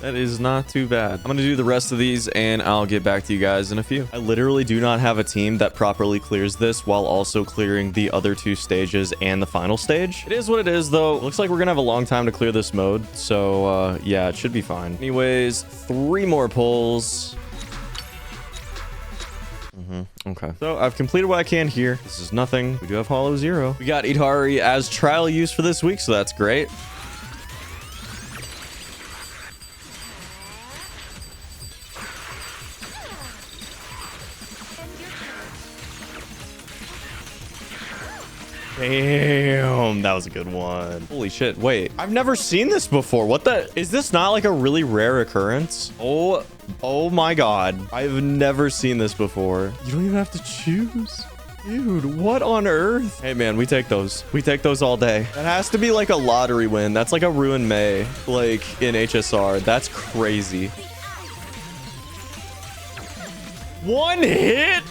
That is not too bad. I'm gonna do the rest of these and I'll get back to you guys in a few. I literally do not have a team that properly clears this while also clearing the other 2 stages and the final stage. It is what it is, though. Looks like we're gonna have a long time to clear this mode. So yeah, it should be fine. Anyways, 3 more pulls. Okay, so I've completed what I can here. This is nothing. We do have Hollow Zero. We got Yidhari as trial use for this week, so that's great. Damn, that was a good one. Holy shit. Wait, I've never seen this before. What the? Is this not like a really rare occurrence? Oh my God. I've never seen this before. You don't even have to choose. Dude, what on earth? Hey, man, we take those. We take those all day. That has to be like a lottery win. That's like a Ruin May, like in HSR. That's crazy. 1 hit?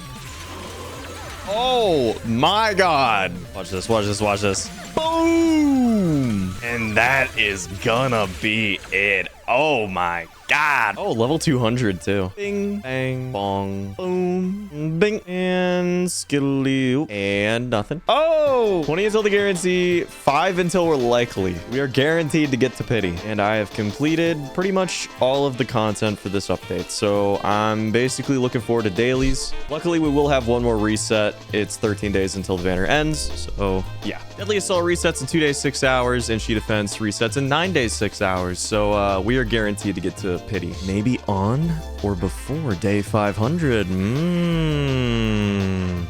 Oh my God. Watch this, watch this, watch this. Boom. And that is gonna be it. Oh my God. Oh, level 200 too. Bing, bang, bong, boom, bing, and skiddly, and nothing. Oh, 20 until the guarantee, 5 until we're likely. We are guaranteed to get to pity. And I have completed pretty much all of the content for this update. So I'm basically looking forward to dailies. Luckily, we will have 1 more reset. It's 13 days until the banner ends. So yeah. Deadly Assault resets in 2 days, 6 hours, and Shiyu Defense resets in 9 days, 6 hours. So we are guaranteed to get to pity. Maybe on or before day 500.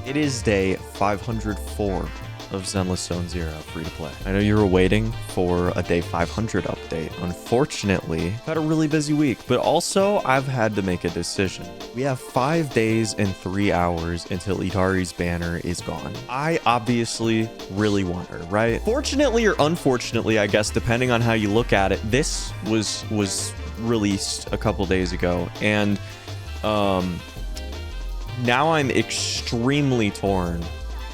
It is day 504 of Zenless Zone Zero free to play. I know you were waiting for a day 500 update. Unfortunately, I've had a really busy week, but also I've had to make a decision. We have 5 days and 3 hours until Yidhari's banner is gone. I obviously really want her, right? Fortunately or unfortunately, I guess, depending on how you look at it, this was released a couple days ago, and now I'm extremely torn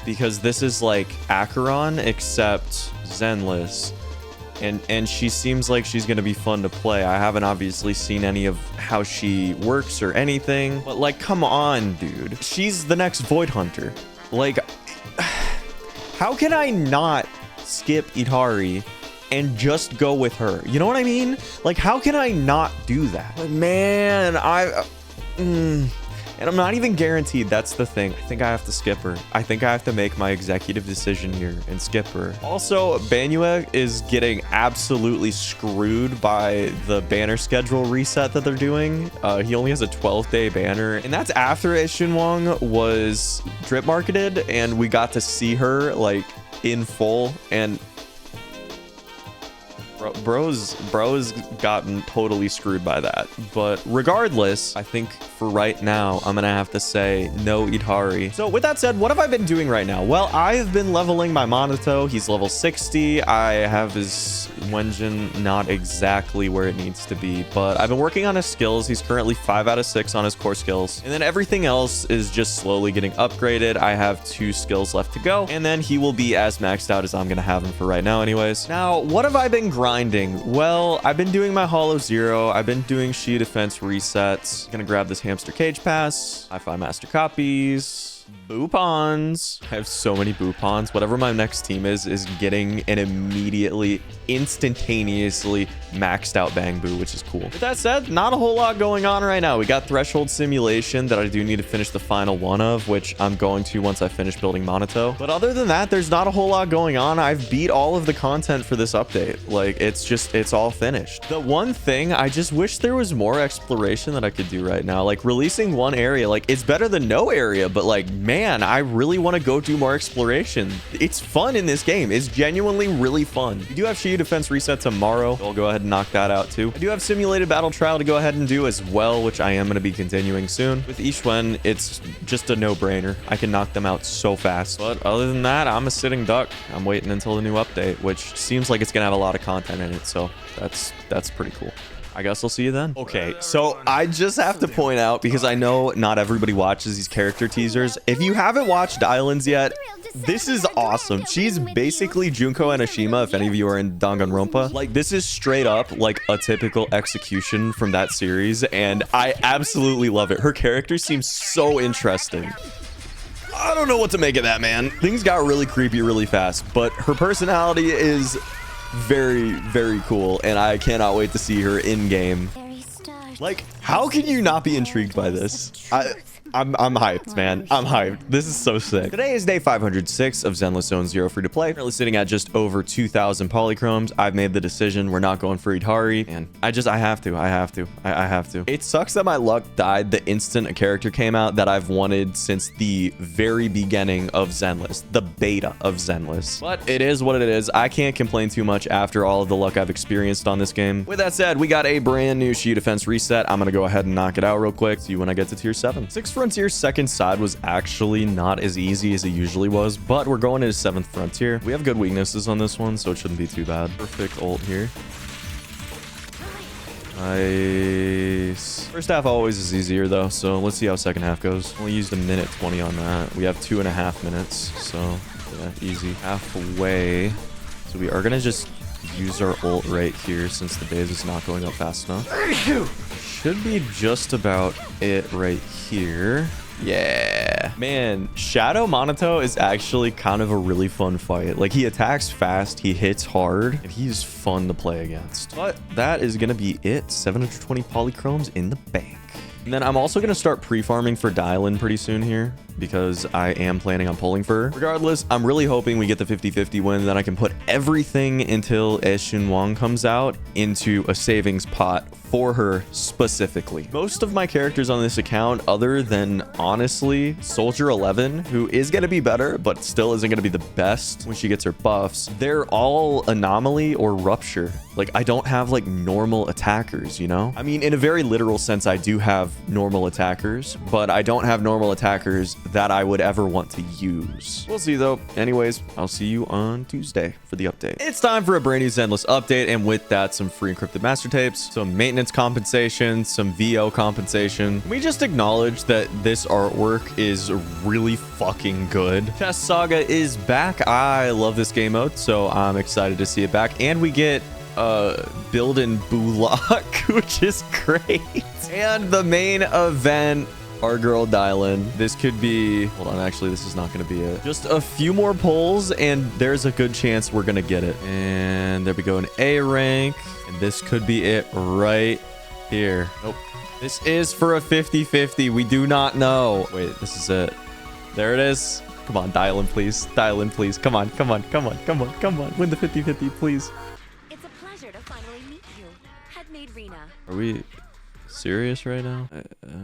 because this is like Acheron except Zenless. And she seems like she's gonna be fun to play. I haven't obviously seen any of how she works or anything, but like, come on, dude. She's the next Void Hunter. Like, how can I not skip Yidhari and just go with her? You know what I mean? Like, how can I not do that? But man, and I'm not even guaranteed. That's the thing. I think I have to skip her. I think I have to make my executive decision here and skip her. Also, Banue is getting absolutely screwed by the banner schedule reset that they're doing. He only has a 12-day banner, and that's after Shunguang was drip marketed and we got to see her like in full. And bro's gotten totally screwed by that. But regardless, I think for right now, I'm gonna have to say no Yidhari. So with that said, what have I been doing right now? Well, I've been leveling my Manato. He's level 60. I have his Wenjin not exactly where it needs to be, but I've been working on his skills. He's currently 5 out of 6 on his core skills, and then everything else is just slowly getting upgraded. I have 2 skills left to go, and then he will be as maxed out as I'm gonna have him for right now anyways. Now, what have I been grinding? Well, I've been doing my Hollow Zero. I've been doing Shiyu Defense resets. Gonna grab this Hamster Cage Pass. Hi-Fi Master Copies. Boopons. I have so many Boopons. Whatever my next team is getting an immediately, instantaneously maxed out Bangboo, which is cool. With that said, not a whole lot going on right now. We got Threshold Simulation that I do need to finish the final one of, which I'm going to once I finish building Manato. But other than that, there's not a whole lot going on. I've beat all of the content for this update. Like, it's all finished. The one thing, I just wish there was more exploration that I could do right now. Like, releasing one area, like, it's better than no area, but like, man, I really want to go do more exploration. It's fun in this game. It's genuinely really fun. We do have Shiyu Defense reset tomorrow. I'll go ahead and knock that out too. I do have Simulated Battle Trial to go ahead and do as well, which I am going to be continuing soon. With Yishwan, it's just a no-brainer. I can knock them out so fast. But other than that, I'm a sitting duck. I'm waiting until the new update, which seems like it's going to have a lot of content in it. So that's pretty cool. I guess I'll see you then. Okay, so I just have to point out, because I know not everybody watches these character teasers. If you haven't watched Islands yet, this is awesome. She's basically Junko Enoshima, if any of you are in Danganronpa. Like, this is straight up like a typical execution from that series, and I absolutely love it. Her character seems so interesting. I don't know what to make of that, man. Things got really creepy really fast, but her personality is very, very cool, and I cannot wait to see her in game. Like, how can you not be intrigued by this? I'm hyped, man. I'm hyped. This is so sick. Today is day 506 of Zenless Zone 0 free to play. Currently sitting at just over 2,000 polychromes. I've made the decision. We're not going for Yidhari, and I have to. It sucks that my luck died the instant a character came out that I've wanted since the very beginning of Zenless, the beta of Zenless. But it is what it is. I can't complain too much after all of the luck I've experienced on this game. With that said, we got a brand new Shiyu Defense reset. I'm gonna go ahead and knock it out real quick. See you when I get to tier 7. 6 Frontier's second side was actually not as easy as it usually was, but we're going into 7th Frontier. We have good weaknesses on this one, so it shouldn't be too bad. Perfect ult here. Nice. First half always is easier though, so let's see how second half goes. Only used 1:20 on that. We have 2.5 minutes, so yeah, easy. Halfway. So we are gonna just use our ult right here since the base is not going up fast enough. Should be just about it right here. Yeah, man, Shadow Manato is actually kind of a really fun fight. Like, he attacks fast, he hits hard, and he's fun to play against. But that is gonna be it. 720 polychromes in the bank. And then I'm also going to start pre-farming for Dylan pretty soon here, because I am planning on pulling for her. Regardless, I'm really hoping we get the 50-50 win, then I can put everything until Shunguang comes out into a savings pot for her specifically. Most of my characters on this account, other than honestly Soldier 11, who is going to be better but still isn't going to be the best when she gets her buffs, they're all Anomaly or Rupture. Like, I don't have like normal attackers, you know? I mean, in a very literal sense, I do have normal attackers, but I don't have normal attackers that I would ever want to use. We'll see though. Anyways, I'll see you on Tuesday for the update. It's time for a brand new Zenless update, and with that, some free encrypted master tapes, some maintenance maintenance compensation, some VO compensation. Can we just acknowledge that this artwork is really fucking good? Chess Saga is back. I love this game mode, so I'm excited to see it back. And we get build in Bulak, which is great. And the main event, our girl Dylan. This could be, hold on, actually this is not going to be it. Just a few more polls and there's a good chance we're going to get it. And there we go, an A rank. And this could be it right here. Nope. This is for a 50-50. We do not know. Wait, this is it. There it is. Come on, Dylan, please. Dylan, please. Come on, come on, come on, come on, come on. Win the 50-50, please. It's a pleasure to finally meet you. Headmaid Rena. Are we serious right now?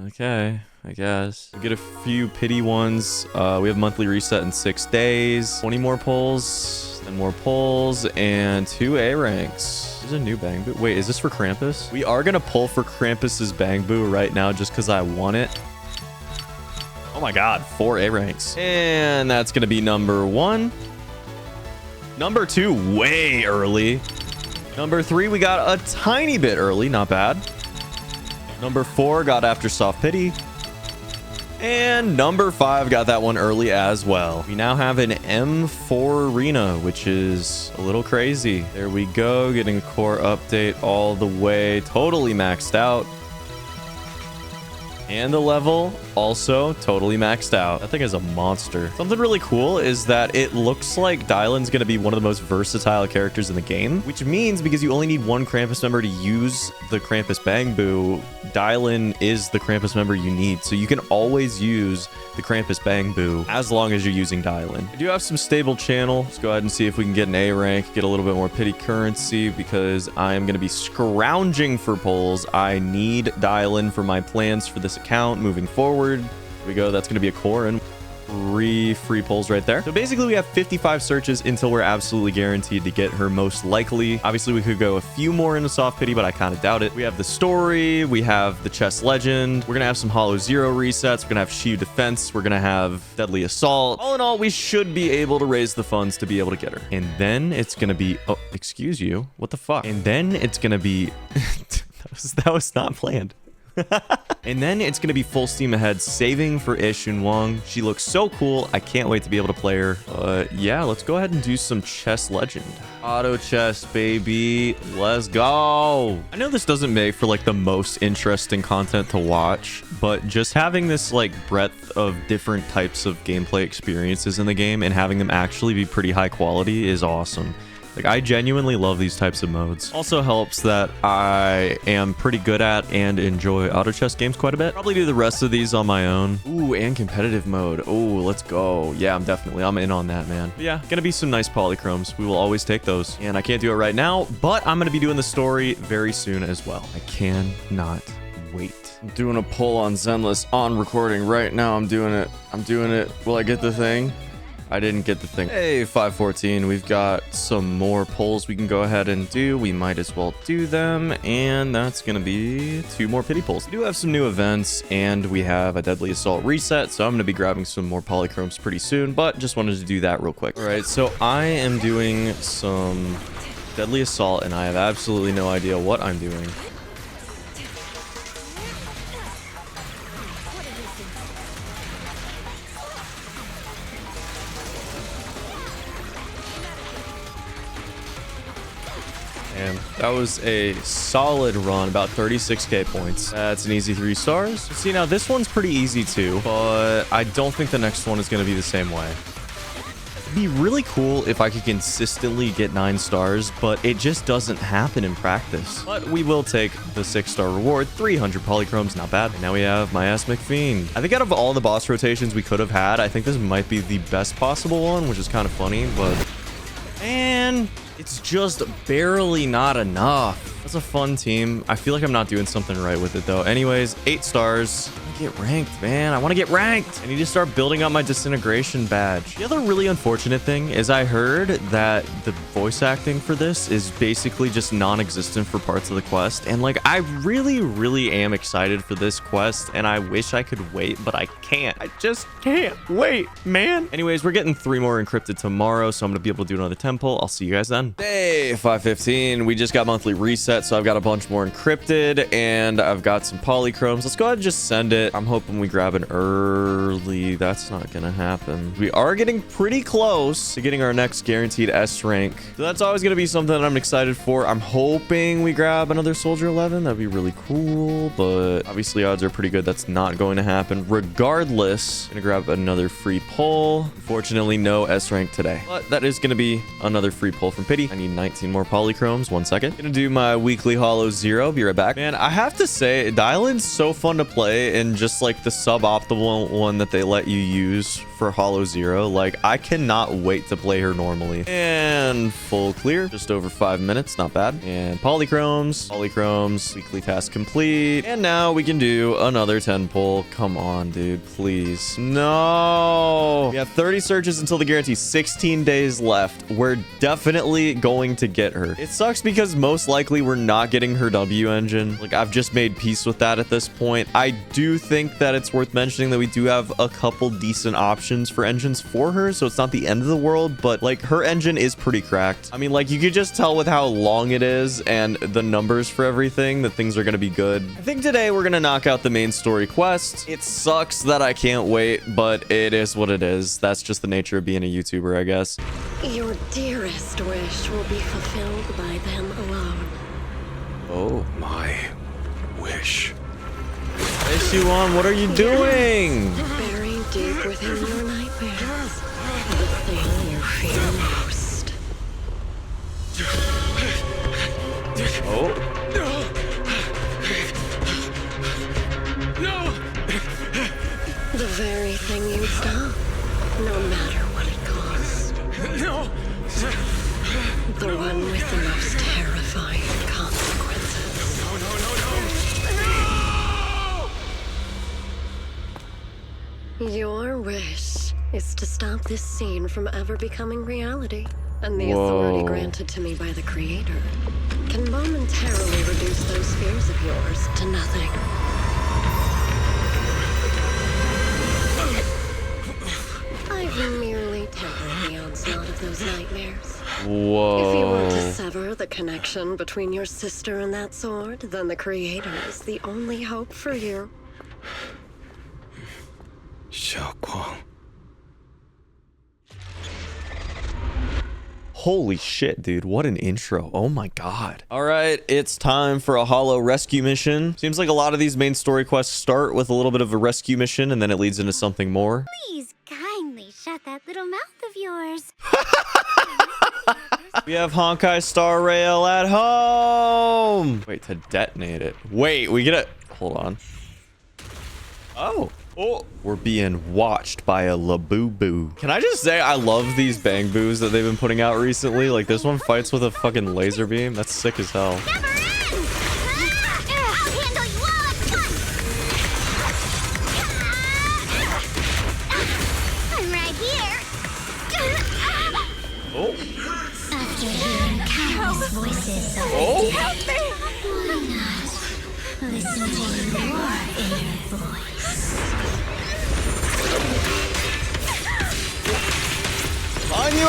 Okay, I guess. We'll get a few pity ones. We have monthly reset in 6 days. 20 more polls, then more polls, and 2 A ranks. There's a new Bangboo. Wait, is this for Krampus? We are gonna pull for Krampus's Bangboo right now just because I want it. Oh my god, 4 A ranks. And that's gonna be number 1. Number 2, way early. Number 3, we got a tiny bit early, not bad. Number 4 got after soft pity. And number 5 got that one early as well. We now have an M4 arena, which is a little crazy. There we go, getting core update all the way, totally maxed out. And the level also totally maxed out. That thing is a monster. Something really cool is that it looks like Dylan's going to be one of the most versatile characters in the game, which means because you only need one Krampus member to use the Krampus Bangboo, Dylan is the Krampus member you need. So you can always use the Krampus Bangboo as long as you're using Dylan. I do have some stable channel. Let's go ahead and see if we can get an A rank, get a little bit more pity currency because I am going to be scrounging for polls. I need Dylan for my plans for this account moving forward. Here we go. That's going to be a core and 3 free polls right there. So basically we have 55 searches until we're absolutely guaranteed to get her most likely. Obviously we could go a few more into soft pity, but I kind of doubt it. We have the story, we have the chess legend, we're gonna have some Hollow Zero resets, we're gonna have Shiyu Defense, we're gonna have Deadly Assault. All in all, we should be able to raise the funds to be able to get her. And then it's gonna be, oh, excuse you, what the fuck? And then it's gonna be that was not planned. And then it's going to be full steam ahead, saving for Shunguang. She looks so cool. I can't wait to be able to play her. Yeah, let's go ahead and do some chess legend. Auto chess, baby. Let's go. I know this doesn't make for like the most interesting content to watch, but just having this like breadth of different types of gameplay experiences in the game and having them actually be pretty high quality is awesome. Like, I genuinely love these types of modes. Also helps that I am pretty good at and enjoy auto chess games quite a bit. Probably do the rest of these on my own. Ooh, and competitive mode. Ooh, let's go. Yeah, I'm in on that, man. But yeah, gonna be some nice polychromes. We will always take those. And I can't do it right now, but I'm gonna be doing the story very soon as well. I cannot wait. I'm doing a poll on Zenless on recording right now. I'm doing it. Will I get the thing? I didn't get the thing. Hey, 514, we've got some more polls we can go ahead and do. We might as well do them, and that's gonna be 2 more pity polls. We do have some new events, and we have a Deadly Assault reset, so I'm gonna be grabbing some more polychromes pretty soon, but just wanted to do that real quick. All right, so I am doing some Deadly Assault, and I have absolutely no idea what I'm doing. And that was a solid run, about 36k points. That's an easy 3 stars. See, now this one's pretty easy too, but I don't think the next one is going to be the same way. It'd be really cool if I could consistently get 9 stars, but it just doesn't happen in practice. But we will take the 6-star reward, 300 polychromes, not bad. And now we have my ass McFiend. I think out of all the boss rotations we could have had, I think this might be the best possible one, which is kind of funny, but... And it's just barely not enough. That's a fun team. I feel like I'm not doing something right with it though. Anyways, 8 stars. Get ranked, man. I want to get ranked. I need to start building up my disintegration badge. The other really unfortunate thing is I heard that the voice acting for this is basically just non-existent for parts of the quest. And like, I really am excited for this quest, and I wish I could wait, but I can't. I just can't wait, man. Anyways, we're getting 3 more encrypted tomorrow, so I'm gonna be able to do another temple. I'll see you guys then. Day 515. We just got monthly reset, so I've got a bunch more encrypted, and I've got some polychromes. Let's go ahead and just send it. I'm hoping we grab an early. That's not gonna happen. We are getting pretty close to getting our next guaranteed S rank, so that's always gonna be something that I'm excited for. I'm hoping we grab another soldier 11. That'd be really cool, but obviously odds are pretty good that's not going to happen. Regardless, gonna grab another free pull. Unfortunately, no S rank today, but that is gonna be another free pull from Pity. I need 19 more polychromes. 1 second. Gonna do my weekly hollow 0. Be right back. Man, I have to say, Dylan's so fun to play, and just like the suboptimal one that they let you use for hollow 0. Like, I cannot wait to play her normally. And full clear. Just over 5 minutes. Not bad. And polychromes. Polychromes. Weekly task complete. And now we can do another 10 pull. Come on, dude. Please. No. We have 30 searches until the guarantee. 16 days left. We're definitely going to get her. It sucks because most likely we're not getting her W engine. Like, I've just made peace with that at this point. I do think that it's worth mentioning that we do have a couple decent options for engines for her, so it's not the end of the world, but like, her engine is pretty cracked. I mean, like, you could just tell with how long it is and the numbers for everything that things are going to be good. I think today we're going to knock out the main story quest. It sucks that I can't wait, but it is what it is. That's just the nature of being a YouTuber, I guess. Your dearest wish will be fulfilled by them alone. Oh. My wish. Hey, Yishwan, what are you doing? Buried deep within your nightmares, the thing you fear most. Oh. No! The very thing you stop, no matter what it costs. No! The one with the most terrifying consequences. No! Your wish is to stop this scene from ever becoming reality, and the Whoa. authority granted to me by the Creator can momentarily reduce those fears of yours to nothing. I've merely tempered the onslaught of those nightmares. Whoa. If you want to sever the connection between your sister and that sword, then the Creator is the only hope for you. Shunguang. Holy shit, dude. What an intro. Oh my god. All right, it's time for a hollow rescue mission. Seems like a lot of these main story quests start with a little bit of a rescue mission, and then it leads into something more. Please kindly shut that little mouth of yours. We have Honkai Star Rail at home. Wait, to detonate it. Wait, we get it. Hold on. Oh. Oh, we're being watched by a Labubu. Can I just say I love these Bangboos that they've been putting out recently? Like, this one fights with a fucking laser beam. That's sick as hell. Never ends! I'll handle you all at once! I'm right here. Oh. After hearing countless voices of Oh. help me! Why not listen to your inner voice? On you,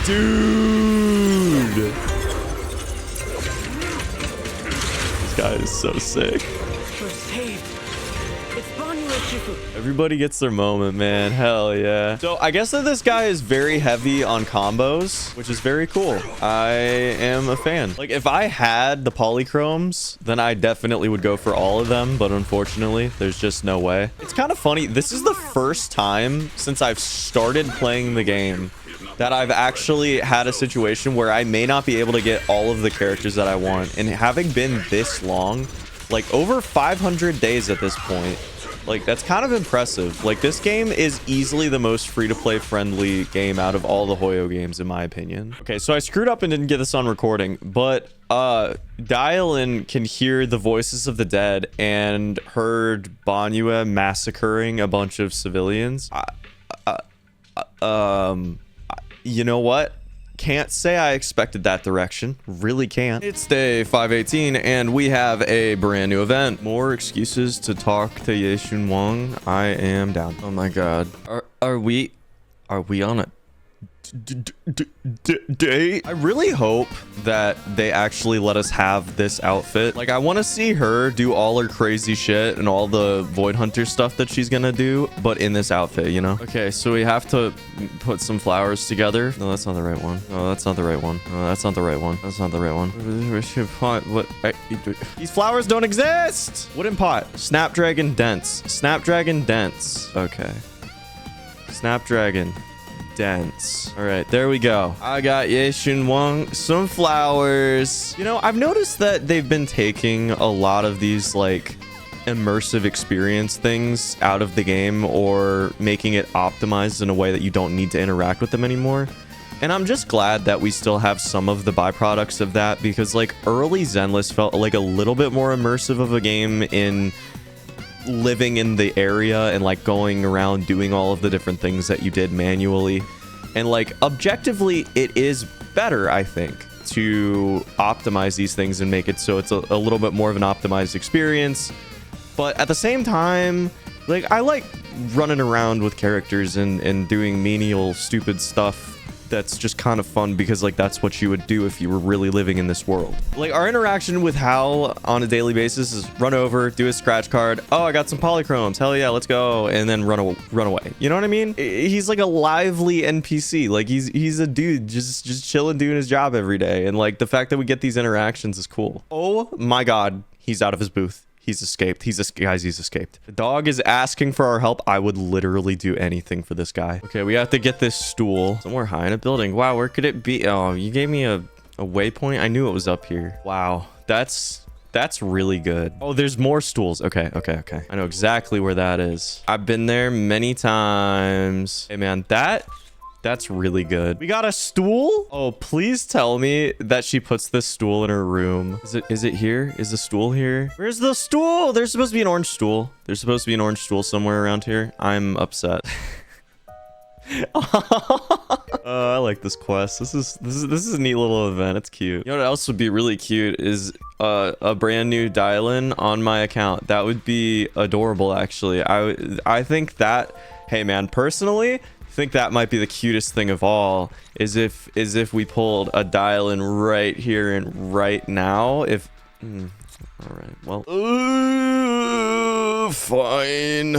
dude. This guy is so sick. We're saved. It's Bonnie and Shifu. Everybody gets their moment, man. Hell yeah. So I guess that this guy is very heavy on combos, which is very cool. I am a fan. Like, if I had the polychromes, then I definitely would go for all of them, but unfortunately there's just no way. It's kind of funny. This is the first time since I've started playing the game that I've actually had a situation where I may not be able to get all of the characters that I want. And having been this long, like over 500 days at this point, like, that's kind of impressive. Like, this game is easily the most free-to-play friendly game out of all the Hoyo games, in my opinion. Okay, so I screwed up and didn't get this on recording, but Dylan can hear the voices of the dead and heard Banboo massacring a bunch of civilians. You know what? Can't say I expected that direction. Really can't. It's day 518 and we have a brand new event. More excuses to talk to Yishwan. I am down. Oh my god. Are we on a date? I really hope that they actually let us have this outfit. Like, I want to see her do all her crazy shit and all the Void Hunter stuff that she's gonna do, but in this outfit, you know? Okay, so we have to put some flowers together. No, that's not the right one. No, that's not the right one. No, that's not the right one. That's not the right one. What? These flowers don't exist! Wooden pot. Snapdragon dense. Snapdragon dense. Okay. Snapdragon dense. All right, there we go. I got Yishwan some flowers. You know, I've noticed that they've been taking a lot of these like immersive experience things out of the game or making it optimized in a way that you don't need to interact with them anymore. And I'm just glad that we still have some of the byproducts of that, because like early Zenless felt like a little bit more immersive of a game in living in the area and like going around doing all of the different things that you did manually. And like objectively it is better, I think, to optimize these things and make it so it's a little bit more of an optimized experience. But at the same time, like, I like running around with characters and doing menial stupid stuff that's just kind of fun, because like that's what you would do if you were really living in this world. Like, our interaction with Hal on a daily basis is run over, do a scratch card. Oh, I got some polychromes, hell yeah, let's go, and then run away. You know what I mean? He's like a lively NPC. Like, he's a dude just chilling, doing his job every day, and like the fact that we get these interactions is cool. Oh my god, he's out of his booth. He's escaped. Guys, he's escaped. The dog is asking for our help. I would literally do anything for this guy. Okay, we have to get this stool somewhere high in a building. Wow, where could it be? Oh, you gave me a waypoint. I knew it was up here. Wow, that's really good. Oh, there's more stools. Okay. I know exactly where that is. I've been there many times. Hey, man, that's really good. We got a stool. Oh, please tell me that she puts this stool in her room. Is it here? Is the stool here? Where's the stool? There's supposed to be an orange stool. There's supposed to be an orange stool somewhere around here. I'm upset. I like this quest. This is a neat little event. It's cute. You know what else would be really cute is a brand new Dylan on my account. That would be adorable, actually. I think that, hey man, personally, I think that might be the cutest thing of all, is if we pulled a Dylan right here and right now. If all right, well, fine.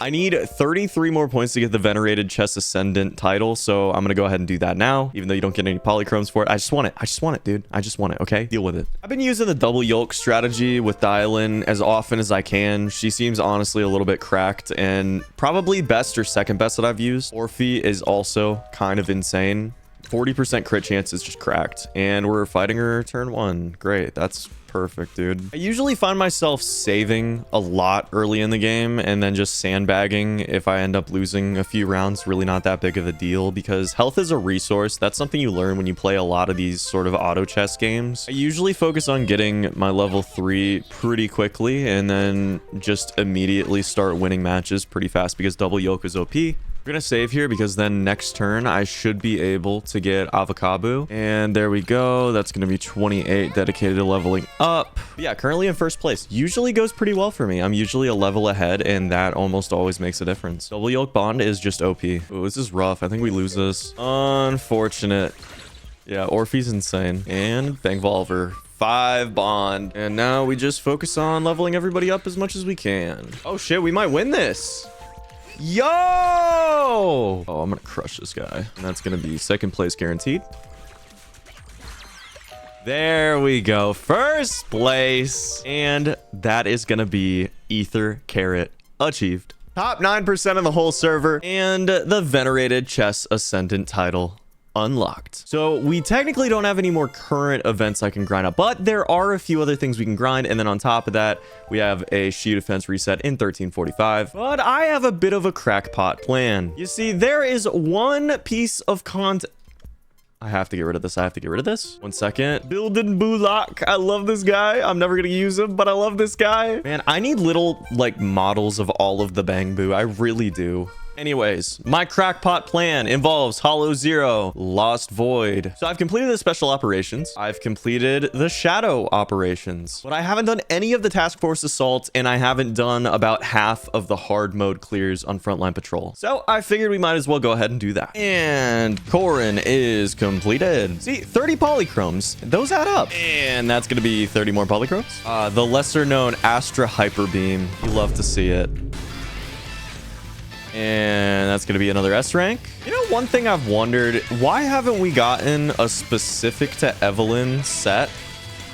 I need 33 more points to get the Venerated Chess Ascendant title, so I'm gonna go ahead and do that now, even though you don't get any polychromes for it. I just want it, dude. I just want it, okay? Deal with it. I've been using the double yolk strategy with Dylan as often as I can. She seems honestly a little bit cracked, and probably best or second best that I've used. Orphe is also kind of insane. 40% crit chance is just cracked, and we're fighting her turn 1. Great, that's perfect, dude. I usually find myself saving a lot early in the game and then just sandbagging if I end up losing a few rounds. Really not that big of a deal, because health is a resource. That's something you learn when you play a lot of these sort of auto chess games. I usually focus on getting my level 3 pretty quickly and then just immediately start winning matches pretty fast, because double yoke is OP. We're gonna save here, because then next turn I should be able to get avocado, and there we go. That's gonna be 28 dedicated to leveling up. But yeah, currently in first place. Usually goes pretty well for me. I'm usually a level ahead, and that almost always makes a difference. Double yoke bond is just OP. Ooh, this is rough. I think we lose this. Unfortunate. Yeah, Orphe's insane. And Bangvolver. 5 bond. And now we just focus on leveling everybody up as much as we can. Oh shit, we might win this. Yo! Oh, I'm gonna crush this guy. And that's gonna be second place guaranteed. There we go. First place. And that is gonna be Ether Carrot achieved. Top 9% of the whole server. And the Venerated Chess Ascendant title unlocked. So we technically don't have any more current events I can grind up, but there are a few other things we can grind. And then on top of that, we have a Shiyu Defense reset in 1345. But I have a bit of a crackpot plan. You see, there is one piece of content. I have to get rid of this. I have to get rid of this. 1 second. Buildin Bulak. I love this guy. I'm never going to use him, but I love this guy. Man, I need little like models of all of the Bangboo. I really do. Anyways, my crackpot plan involves Hollow Zero, Lost Void. So I've completed the special operations. I've completed the shadow operations, but I haven't done any of the task force assaults, and I haven't done about half of the hard mode clears on frontline patrol. So I figured we might as well go ahead and do that. And Corin is completed. See, 30 polychromes, those add up. And that's gonna be 30 more polychromes. The lesser known Astra Hyper Beam. You love to see it. And that's going to be another S rank. You know, one thing I've wondered, why haven't we gotten a specific to Evelyn set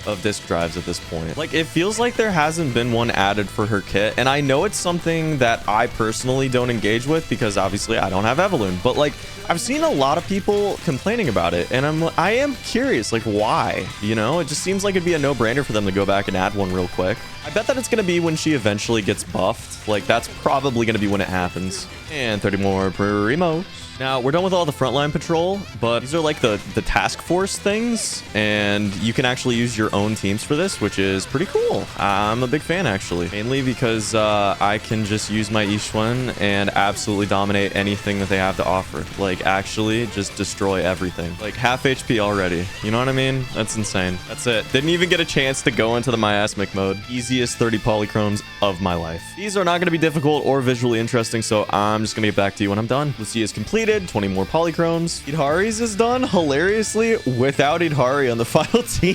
of disk drives at this point? Like, it feels like there hasn't been one added for her kit. And I know it's something that I personally don't engage with because obviously I don't have Evelyn. But like, I've seen a lot of people complaining about it. And I am curious, like, why? You know, it just seems like it'd be a no-brainer for them to go back and add one real quick. I bet that it's going to be when she eventually gets buffed. Like, that's probably going to be when it happens. And 30 more primos. Now, we're done with all the frontline patrol, but these are like the task force things, and you can actually use your own teams for this, which is pretty cool. I'm a big fan, actually. Mainly because I can just use my Yishwan and absolutely dominate anything that they have to offer. Like, actually, just destroy everything. Like, half HP already. You know what I mean? That's insane. That's it. Didn't even get a chance to go into the miasmic mode. Easiest 30 polychromes of my life. These are not going to be difficult or visually interesting, so I'm just going to get back to you when I'm done. Lucia is completed. 20 more polychromes. Yidhari's is done hilariously without Yidhari on the final team.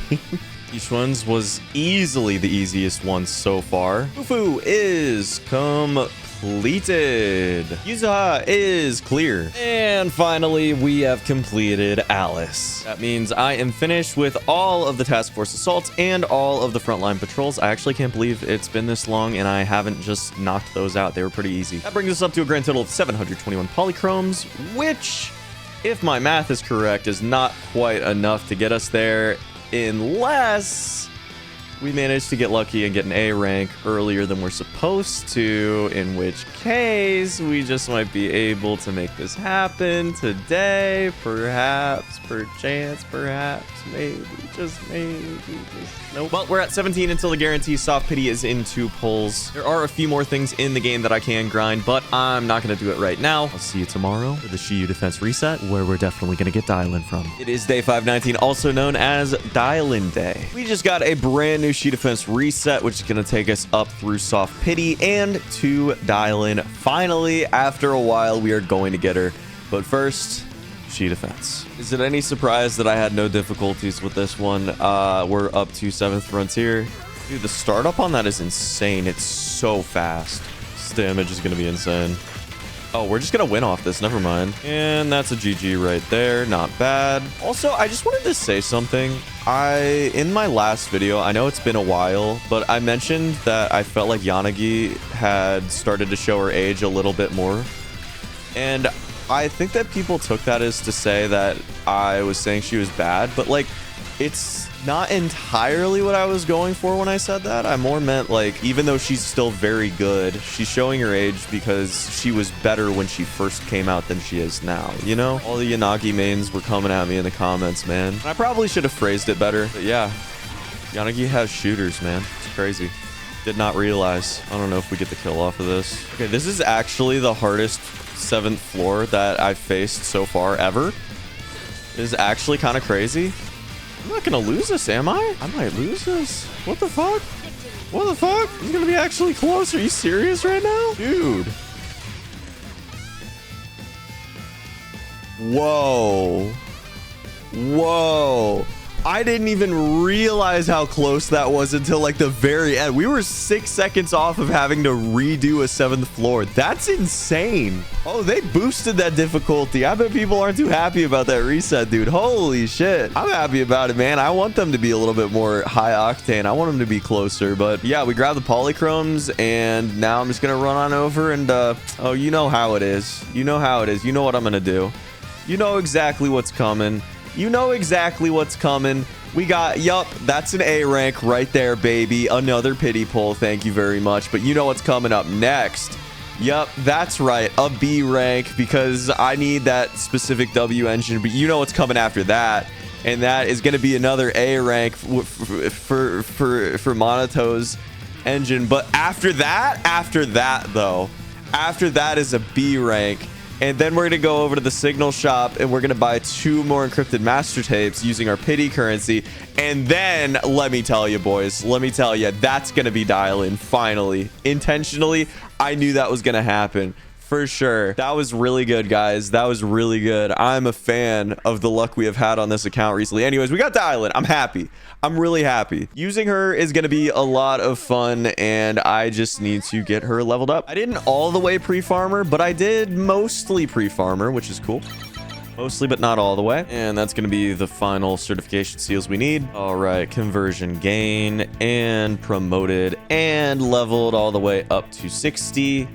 Yishwan's was easily the easiest one so far. Fufu is completed. Yuza is clear. And finally, we have completed Alice. That means I am finished with all of the task force assaults and all of the frontline patrols. I actually can't believe it's been this long and I haven't just knocked those out. They were pretty easy. That brings us up to a grand total of 721 polychromes, which, if my math is correct, is not quite enough to get us there, unless we manage to get lucky and get an A rank earlier than we're supposed to, in which case we just might be able to make this happen today, perhaps, perchance, perhaps, maybe, just maybe, just nope. Well, we're at 17 until the guarantee soft pity is in 2 pulls. There are a few more things in the game that I can grind, but I'm not going to do it right now. I'll see you tomorrow for the Shiyu Defense reset, where we're definitely going to get dial-in from. It is day 519, also known as dial-in day. We just got a brand new Shiyu Defense reset, which is going to take us up through soft pity and to dial-in. Finally, after a while, we are going to get her. But first, Shiyu Defense. Is it any surprise that I had no difficulties with this one? We're up to 7th Frontier. Dude, the startup on that is insane. It's so fast. This damage is going to be insane. Oh, we're just going to win off this. Never mind. And that's a GG right there. Not bad. Also, I just wanted to say something. In my last video, I know it's been a while, but I mentioned that I felt like Yanagi had started to show her age a little bit more. And I think that people took that as to say that I was saying she was bad, but like, it's not entirely what I was going for when I said that. I more meant like, even though she's still very good, she's showing her age because she was better when she first came out than she is now, you know? All the Yanagi mains were coming at me in the comments, man. I probably should have phrased it better, but yeah, Yanagi has shooters, man. It's crazy. Did not realize. I don't know if we get the kill off of this. Okay, this is actually the hardest 7th floor that I've faced so far ever. It is actually kind of crazy. I'm not gonna lose this, am I? I might lose this. What the fuck? What the fuck? It's gonna be actually close. Are you serious right now? Dude. Whoa. Whoa. I didn't even realize how close that was until like the very end. We were 6 seconds off of having to redo a 7th floor. That's insane. Oh, they boosted that difficulty. I bet people aren't too happy about that reset, dude. Holy shit. I'm happy about it, man. I want them to be a little bit more high octane. I want them to be closer. But yeah, we grabbed the polychromes and now I'm just going to run on over and oh, you know how it is. You know how it is. You know what I'm going to do. You know exactly what's coming. You know exactly what's coming. We got, yup, that's an A rank right there, baby. Another pity pull. Thank you very much. But you know what's coming up next. Yep, that's right. A B rank because I need that specific W engine, but you know what's coming after that. And that is going to be another A rank for Manato's engine. But after that though, after that is a B rank. And then we're going to go over to the signal shop and we're going to buy 2 more encrypted master tapes using our pity currency. And then let me tell you, boys, let me tell you, that's going to be dial-in finally. Intentionally, I knew that was going to happen. For sure. That was really good, guys. That was really good. I'm a fan of the luck we have had on this account recently. Anyways, we got dial-in. I'm happy. I'm really happy. Using her is going to be a lot of fun, and I just need to get her leveled up. I didn't all the way pre-farmer, but I did mostly pre-farmer, which is cool. Mostly, but not all the way. And that's going to be the final certification seals we need. All right, conversion gain and promoted and leveled all the way up to 60.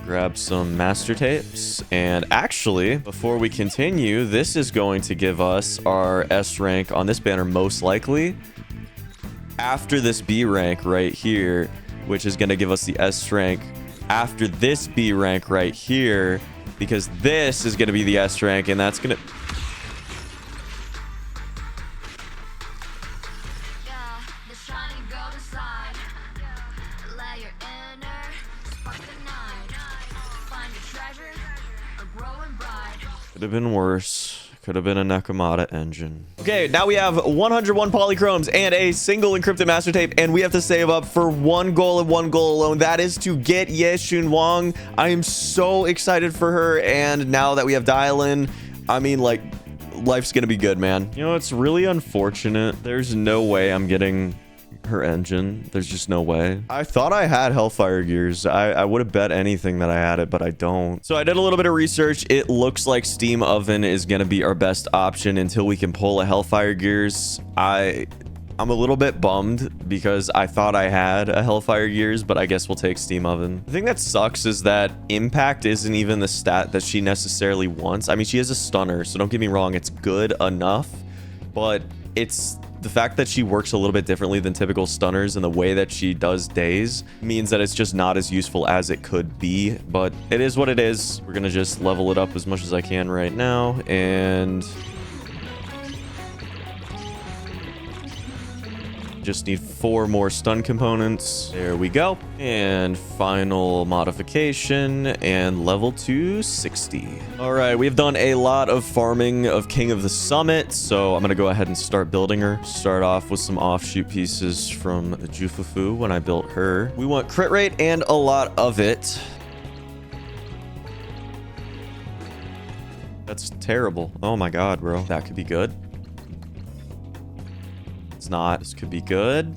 Grab some master tapes. And actually, before we continue, this is going to give us our S rank on this banner most likely after this B rank right here, which is going to give us the S rank after this B rank right here, because this is going to be the S rank, and that's going to... Could have been worse. Could have been a Nakamata engine. Okay, now we have 101 polychromes and a single encrypted master tape, and we have to save up for one goal and one goal alone. That is to get Shunguang. I am so excited for her, and now that we have dial-in, I mean, like, life's gonna be good, man. You know, it's really unfortunate. There's no way I'm getting her engine. There's just no way. I thought I had Hellfire Gears. I would have bet anything that I had it, but I don't. So I did a little bit of research. It looks like Steam Oven is going to be our best option until we can pull a Hellfire Gears. I'm a little bit bummed because I thought I had a Hellfire Gears, but I guess we'll take Steam Oven. The thing that sucks is that Impact isn't even the stat that she necessarily wants. I mean, she has a stunner, so don't get me wrong, it's good enough, but it's the fact that she works a little bit differently than typical stunners, and the way that she does days means that it's just not as useful as it could be, but it is what it is. We're gonna just level it up as much as I can right now, and just need 4 more stun components. There we go. And final modification and level to 60. All right, we've done a lot of farming of King of the Summit, so I'm gonna go ahead and start building her. Start off with some offshoot pieces from Jufufu when I built her. We want crit rate and a lot of it. That's terrible. Oh my god, bro. That could be good. Not. This could be good.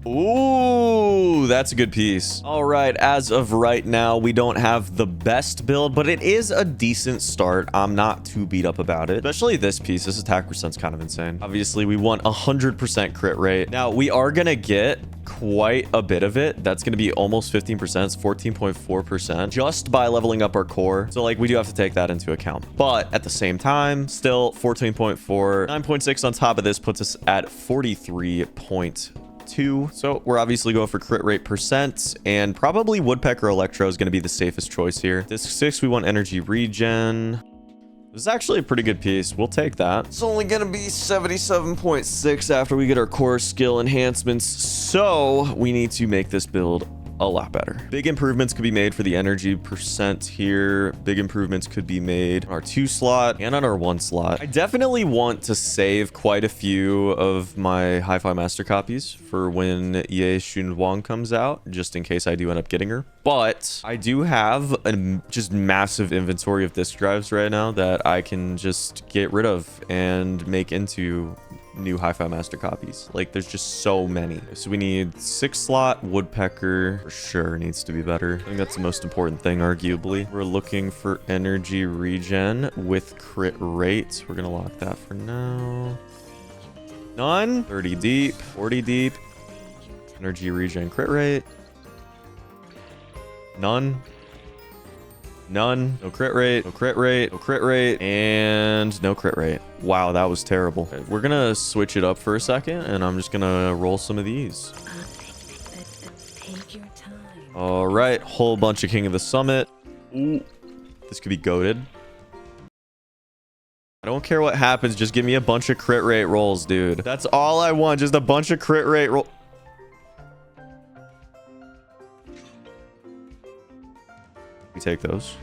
Ooh, that's a good piece. All right, as of right now, we don't have the best build, but it is a decent start. I'm not too beat up about it, especially this piece. This attack percent's kind of insane. Obviously, we want 100% crit rate. Now, we are gonna get quite a bit of it. That's gonna be almost 15%. It's 14.4% just by leveling up our core. So, like, we do have to take that into account. But at the same time, still 14.4, 9.6 on top of this puts us at 43.2. So we're obviously going for crit rate percent, and probably Woodpecker Electro is going to be the safest choice here. Disc 6, we want energy regen. This is actually a pretty good piece. We'll take that. It's only going to be 77.6 after we get our core skill enhancements, so we need to make this build a lot better. Big improvements could be made for the energy percent here. Big improvements could be made on our 2 slot and on our 1 slot. I definitely want to save quite a few of my Hi-Fi Master copies for when Shunguang comes out, just in case I do end up getting her. But I do have a just massive inventory of disk drives right now that I can just get rid of and make into new Hi-Fi Master copies. Like, there's just so many. So we need 6 slot. Woodpecker for sure needs to be better. I think that's the most important thing, arguably. We're looking for energy regen with crit rate. We're gonna lock that for now. None. 30 deep, 40 deep. Energy regen crit rate. None. None. No crit rate. No crit rate. No crit rate. And no crit rate. Wow, that was terrible. Okay, we're gonna switch it up for a second, and I'm just gonna roll some of these. Take your time. All right, whole bunch of King of the Summit. Ooh, this could be goated. I don't care what happens. Just give me a bunch of crit rate rolls, dude. That's all I want. Just a bunch of crit rate roll. We take those.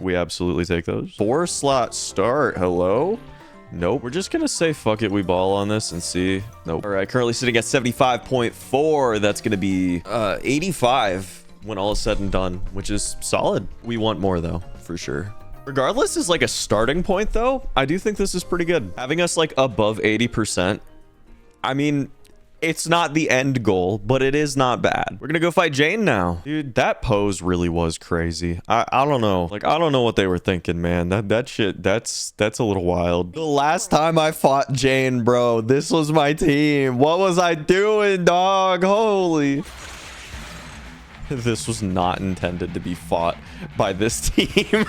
We absolutely take those. 4-slot start. Hello? Nope. We're just gonna say fuck it. We ball on this and see. Nope. All right. Currently sitting at 75.4. That's gonna be 85 when all is said and done, which is solid. We want more though, for sure. Regardless is like a starting point though. I do think this is pretty good. Having us like above 80%. I mean, it's not the end goal, but it is not bad. We're gonna go fight Jane now. Dude, that pose really was crazy. I don't know. Like, I don't know what they were thinking, man. That shit, that's a little wild. The last time I fought Jane, bro, this was my team. What was I doing, dog? Holy. This was not intended to be fought by this team.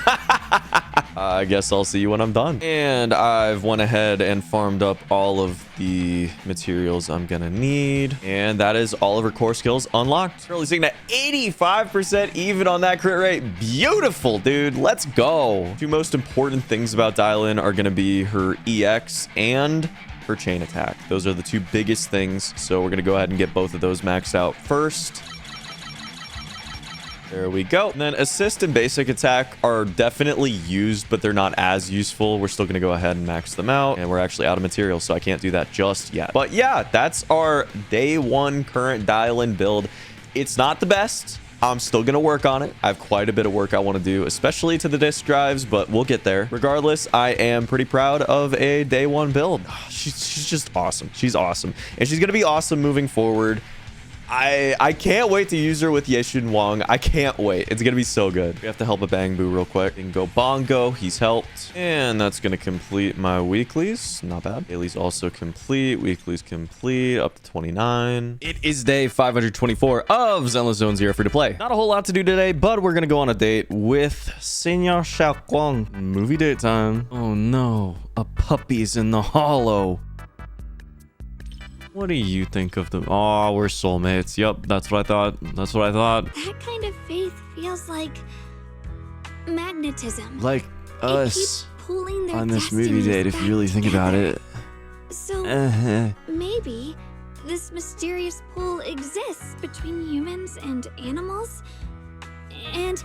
I guess I'll see you when I'm done. And I've went ahead and farmed up all of the materials I'm gonna need. And that is all of her core skills unlocked. Currently sitting at 85% even on that crit rate. Beautiful, dude. Let's go. Two most important things about Dial-In are gonna be her EX and her chain attack. Those are the two biggest things. So we're gonna go ahead and get both of those maxed out first. There we go. And then assist and basic attack are definitely used, but they're not as useful. We're still going to go ahead and max them out. And we're actually out of material, so I can't do that just yet. But yeah, that's our day one current Dial-In build. It's not the best. I'm still going to work on it. I have quite a bit of work I want to do, especially to the disk drives, but we'll get there. Regardless, I am pretty proud of a day one build. She's just awesome. She's awesome. And she's going to be awesome moving forward. I can't wait to use her with Yishwan Wong. I can't wait. It's gonna be so good. We have to help a Bangboo real quick. We can go Bongo. He's helped. And that's gonna complete my weeklies. Not bad. Dailies also complete. Weeklies complete. Up to 29. It is day 524 of Zenless Zone 0 free to play. Not a whole lot to do today, but we're gonna go on a date with Senior Shunguang. Movie date time. Oh no. A puppy's in the hollow. What do you think of them? Oh, we're soulmates. Yep, that's what I thought. That's what I thought. That kind of faith feels like magnetism. Like us Pulling their on this movie destinies date, if you really back think about together. it. So maybe this mysterious pull exists between humans and animals, and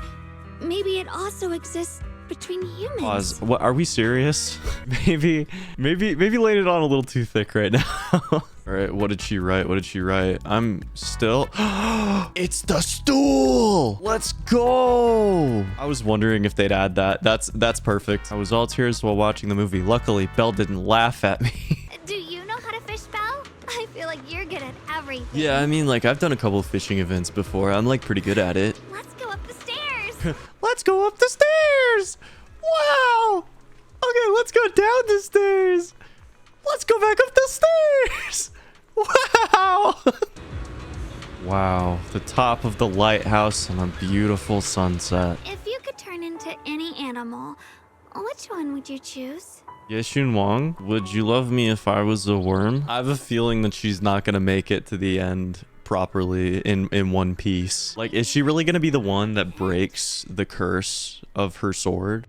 maybe it also exists between humans. Pause. What, are we serious? maybe laid it on a little too thick right now. All right, what did she write? What did she write? I'm still... It's the stool! Let's go! I was wondering if they'd add that. That's perfect. I was all tears while watching the movie. Luckily, Belle didn't laugh at me. Do you know how to fish, Belle? I feel like you're good at everything. Yeah, I mean, like, I've done a couple of fishing events before. I'm, like, pretty good at it. Let's go up the stairs. Let's go up the stairs! Wow! Okay, let's go down the stairs. Let's go back up the stairs. Wow! Wow, the top of the lighthouse and a beautiful sunset. If you could turn into any animal, which one would you choose? Yishun Wong, would you love me if I was a worm? I have a feeling that she's not gonna make it to the end properly in one piece. Like, is she really gonna be the one that breaks the curse of her sword?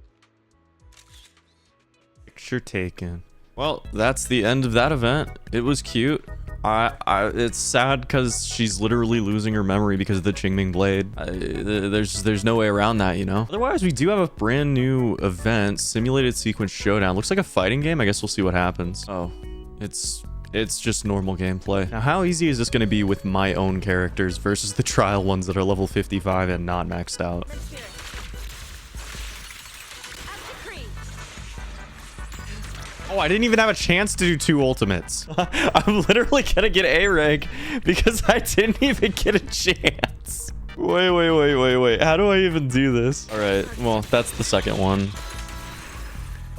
Picture taken. Well, that's the end of that event. It was cute. It's sad because she's literally losing her memory because of the Qingming blade. There's no way around that, you know? Otherwise, we do have a brand new event, Simulated Sequence Showdown. Looks like a fighting game. I guess we'll see what happens. Oh, it's just normal gameplay. Now, how easy is this going to be with my own characters versus the trial ones that are level 55 and not maxed out? Oh, I didn't even have a chance to do 2 ultimates. I'm literally gonna get A rank because I didn't even get a chance. Wait. How do I even do this? All right, well, that's the second one.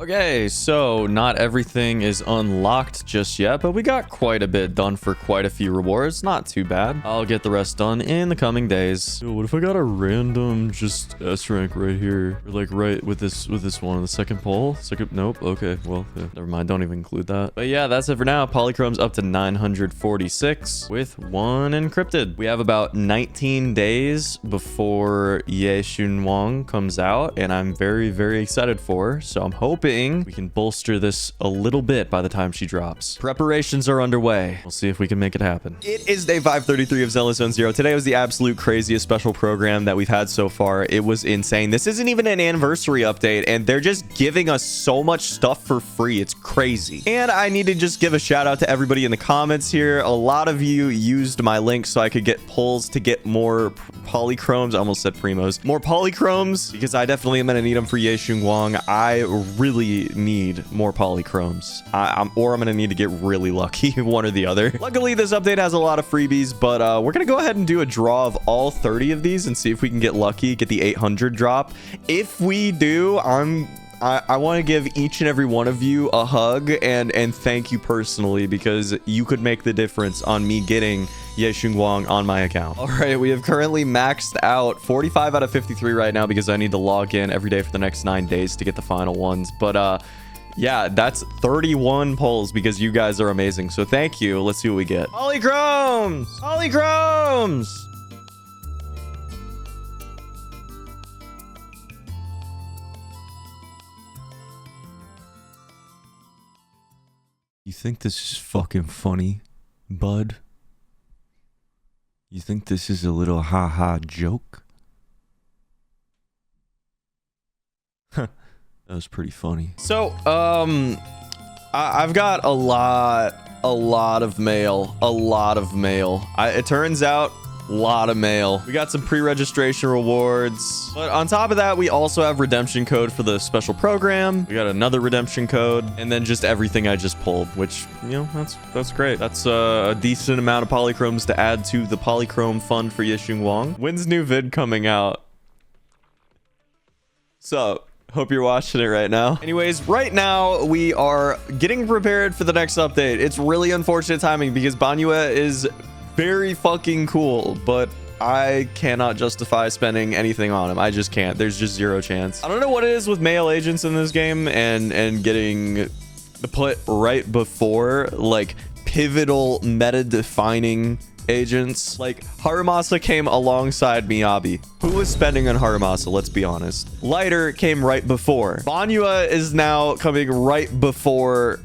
Okay, so not everything is unlocked just yet, but we got quite a bit done for quite a few rewards. Not too bad. I'll get the rest done in the coming days. Yo, what if I got a random just S rank right here? Or like right with this one, the second poll? Nope. Okay, well, yeah, never mind. Don't even include that. But yeah, that's it for now. Polychrome's up to 946 with 1 encrypted. We have about 19 days before Shunguang comes out, and I'm very, very excited for her. So I'm hoping we can bolster this a little bit by the time she drops. Preparations are underway. We'll see if we can make it happen. It is day 533 of Zenless Zone Zero. Today was the absolute craziest special program that we've had so far. It was insane. This isn't even an anniversary update, and they're just giving us so much stuff for free. It's crazy. And I need to just give a shout out to everybody in the comments here. A lot of you used my link so I could get pulls to get more polychromes. I almost said primos. More polychromes, because I definitely am going to need them for Shunguang. I really need more polychromes. Or I'm going to need to get really lucky, one or the other. Luckily, this update has a lot of freebies, but we're going to go ahead and do a draw of all 30 of these and see if we can get lucky, get the 800 drop. If we do, I want to give each and every one of you a hug and thank you personally, because you could make the difference on me getting Shunguang on my account. All right, we have currently maxed out 45 out of 53 right now because I need to log in every day for the next 9 days to get the final ones. But yeah, that's 31 polls because you guys are amazing. So thank you. Let's see what we get. Polychromes! Polychromes! You think this is fucking funny, bud? You think this is a little haha joke? That was pretty funny. So, I've got a lot of mail. It turns out, a lot of mail. We got some pre-registration rewards, but on top of that, we also have redemption code for the special program. We got another redemption code, and then just everything I just pulled, which, you know, that's great. That's a decent amount of polychromes to add to the polychrome fund for Shunguang. When's new vid coming out? So hope you're watching it right now. Anyways, right now we are getting prepared for the next update. It's really unfortunate timing because Bangboo is very fucking cool, but I cannot justify spending anything on him. I just can't. There's just zero chance. I don't know what it is with male agents in this game and getting put right before like pivotal meta defining agents. Like Harumasa came alongside Miyabi. Who was spending on Harumasa? Let's be honest. Lighter came right before. Bangboo is now coming right before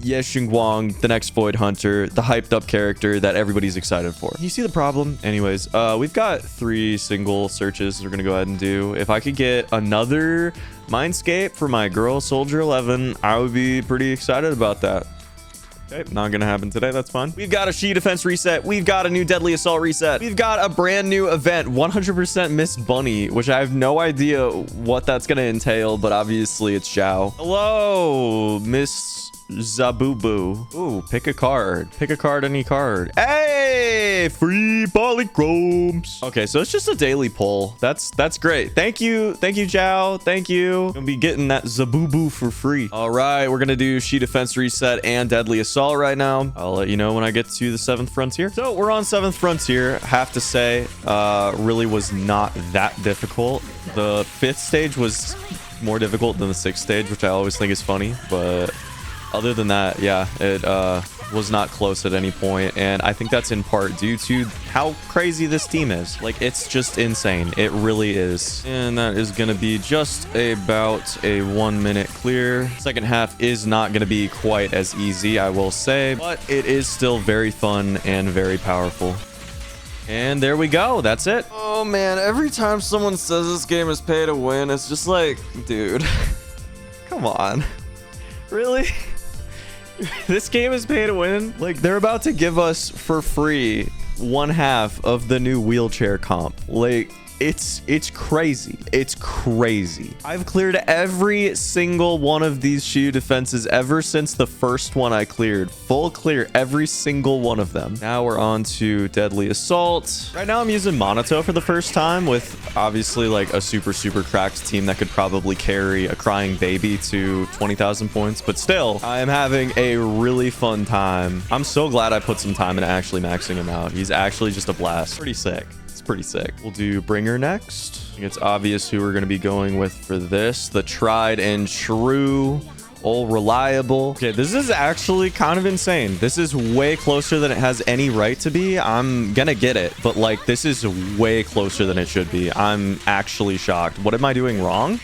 Shunguang, the next Void Hunter, the hyped up character that everybody's excited for. You see the problem? Anyways, we've got 3 single searches we're gonna go ahead and do. If I could get another Mindscape for my girl Soldier 11, I would be pretty excited about that. Okay, not gonna happen today. That's fine. We've got a Shiyu Defense reset. We've got a new Deadly Assault reset. We've got a brand new event, 100% Miss Bunny, which I have no idea what that's gonna entail, but obviously it's Zhao. Hello, Miss Zabubu. Ooh, pick a card. Pick a card, any card. Hey, free polychromes. Okay, so it's just a daily pull. That's great. Thank you, Zhao. Thank you. Gonna be getting that Zabubu for free. All right, we're gonna do Shiyu Defense reset and Deadly Assault right now. I'll let you know when I get to the 7th frontier. So we're on 7th frontier. Have to say, really was not that difficult. The 5th stage was more difficult than the 6th stage, which I always think is funny, but other than that, yeah, it was not close at any point, and I think that's in part due to how crazy this team is. Like, it's just insane. It really is. And that is going to be just about a 1 minute clear. Second half is not going to be quite as easy, I will say, but it is still very fun and very powerful. And there we go. That's it. Oh, man. Every time someone says this game is pay to win, it's just like, dude, come on. Really? This game is pay to win? Like, they're about to give us for free 1/2 of the new wheelchair comp. Like, It's crazy. It's crazy. I've cleared every single one of these Shiyu defenses ever since the first one I cleared. Full clear every single one of them. Now we're on to Deadly Assault. Right now I'm using Manato for the first time with obviously like a super cracked team that could probably carry a crying baby to 20,000 points, but still I am having a really fun time. I'm so glad I put some time into actually maxing him out. He's actually just a blast. Pretty sick. It's pretty sick. We'll do Bringer next. I think it's obvious who we're going to be going with for this. The tried and true, all reliable. Okay, this is actually kind of insane. This is way closer than it has any right to be. I'm gonna get it, but like this is way closer than it should be. I'm actually shocked. What am I doing wrong?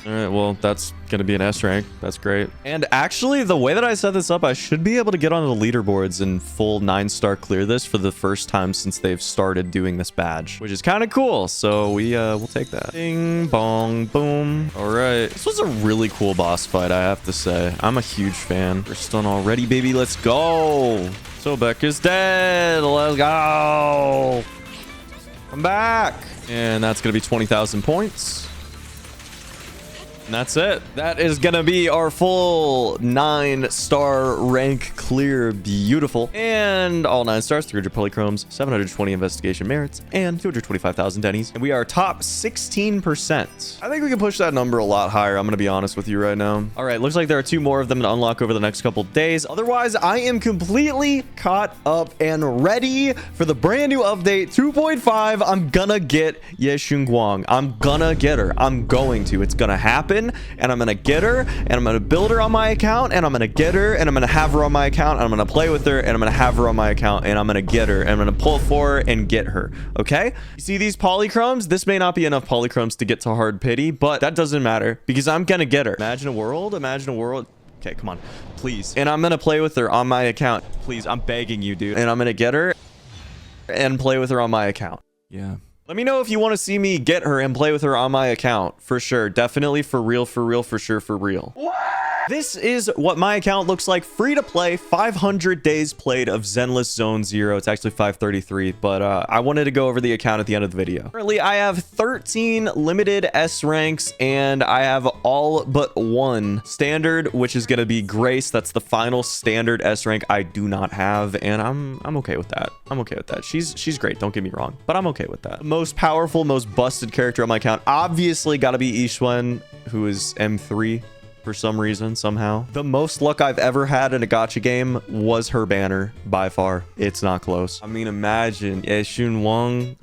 All right, well, that's going to be an S rank. That's great. And actually, the way that I set this up, I should be able to get onto the leaderboards and full 9-star clear this for the first time since they've started doing this badge, which is kind of cool. So we'll take that. Ding, bong, boom. All right. This was a really cool boss fight, I have to say. I'm a huge fan. We're stun already, baby. Let's go. So Beck is dead. Let's go. I'm back. And that's going to be 20,000 points. And that's it. That is gonna be our full 9-star rank clear. Beautiful. And all 9 stars, 300 polychromes, 720 investigation merits, and 225,000 dennies. And we are top 16%. I think we can push that number a lot higher. I'm gonna be honest with you right now. All right, looks like there are 2 more of them to unlock over the next couple days. Otherwise, I am completely caught up and ready for the brand new update 2.5. I'm gonna get Shunguang. I'm gonna get her. I'm going to. It's gonna happen. And I'm gonna get her, and I'm gonna build her on my account, and I'm gonna get her, and I'm gonna have her on my account, and I'm gonna play with her, and I'm gonna have her on my account, and I'm gonna get her, and I'm gonna pull for her and get her. Okay, you see these polychromes? This may not be enough polychromes to get to hard pity, but that doesn't matter because I'm gonna get her. Imagine a world. Okay, come on, please. And I'm gonna play with her on my account. Please, I'm begging you, dude. And I'm gonna get her and play with her on my account. Yeah. Let me know if you want to see me get her and play with her on my account. For sure. Definitely for real, for sure, for real. What? This is what my account looks like. Free to play, 500 days played of Zenless Zone 0. It's actually 533, but I wanted to go over the account at the end of the video. Currently, I have 13 limited S ranks, and I have all but 1 standard, which is going to be Grace. That's the final standard S rank I do not have, and I'm okay with that. I'm okay with that. She's great, don't get me wrong, but I'm okay with that. Most powerful, most busted character on my account, obviously got to be Yishwan, who is M3. For some reason, somehow. The most luck I've ever had in a gacha game was her banner, by far. It's not close. I mean, imagine Shunguang,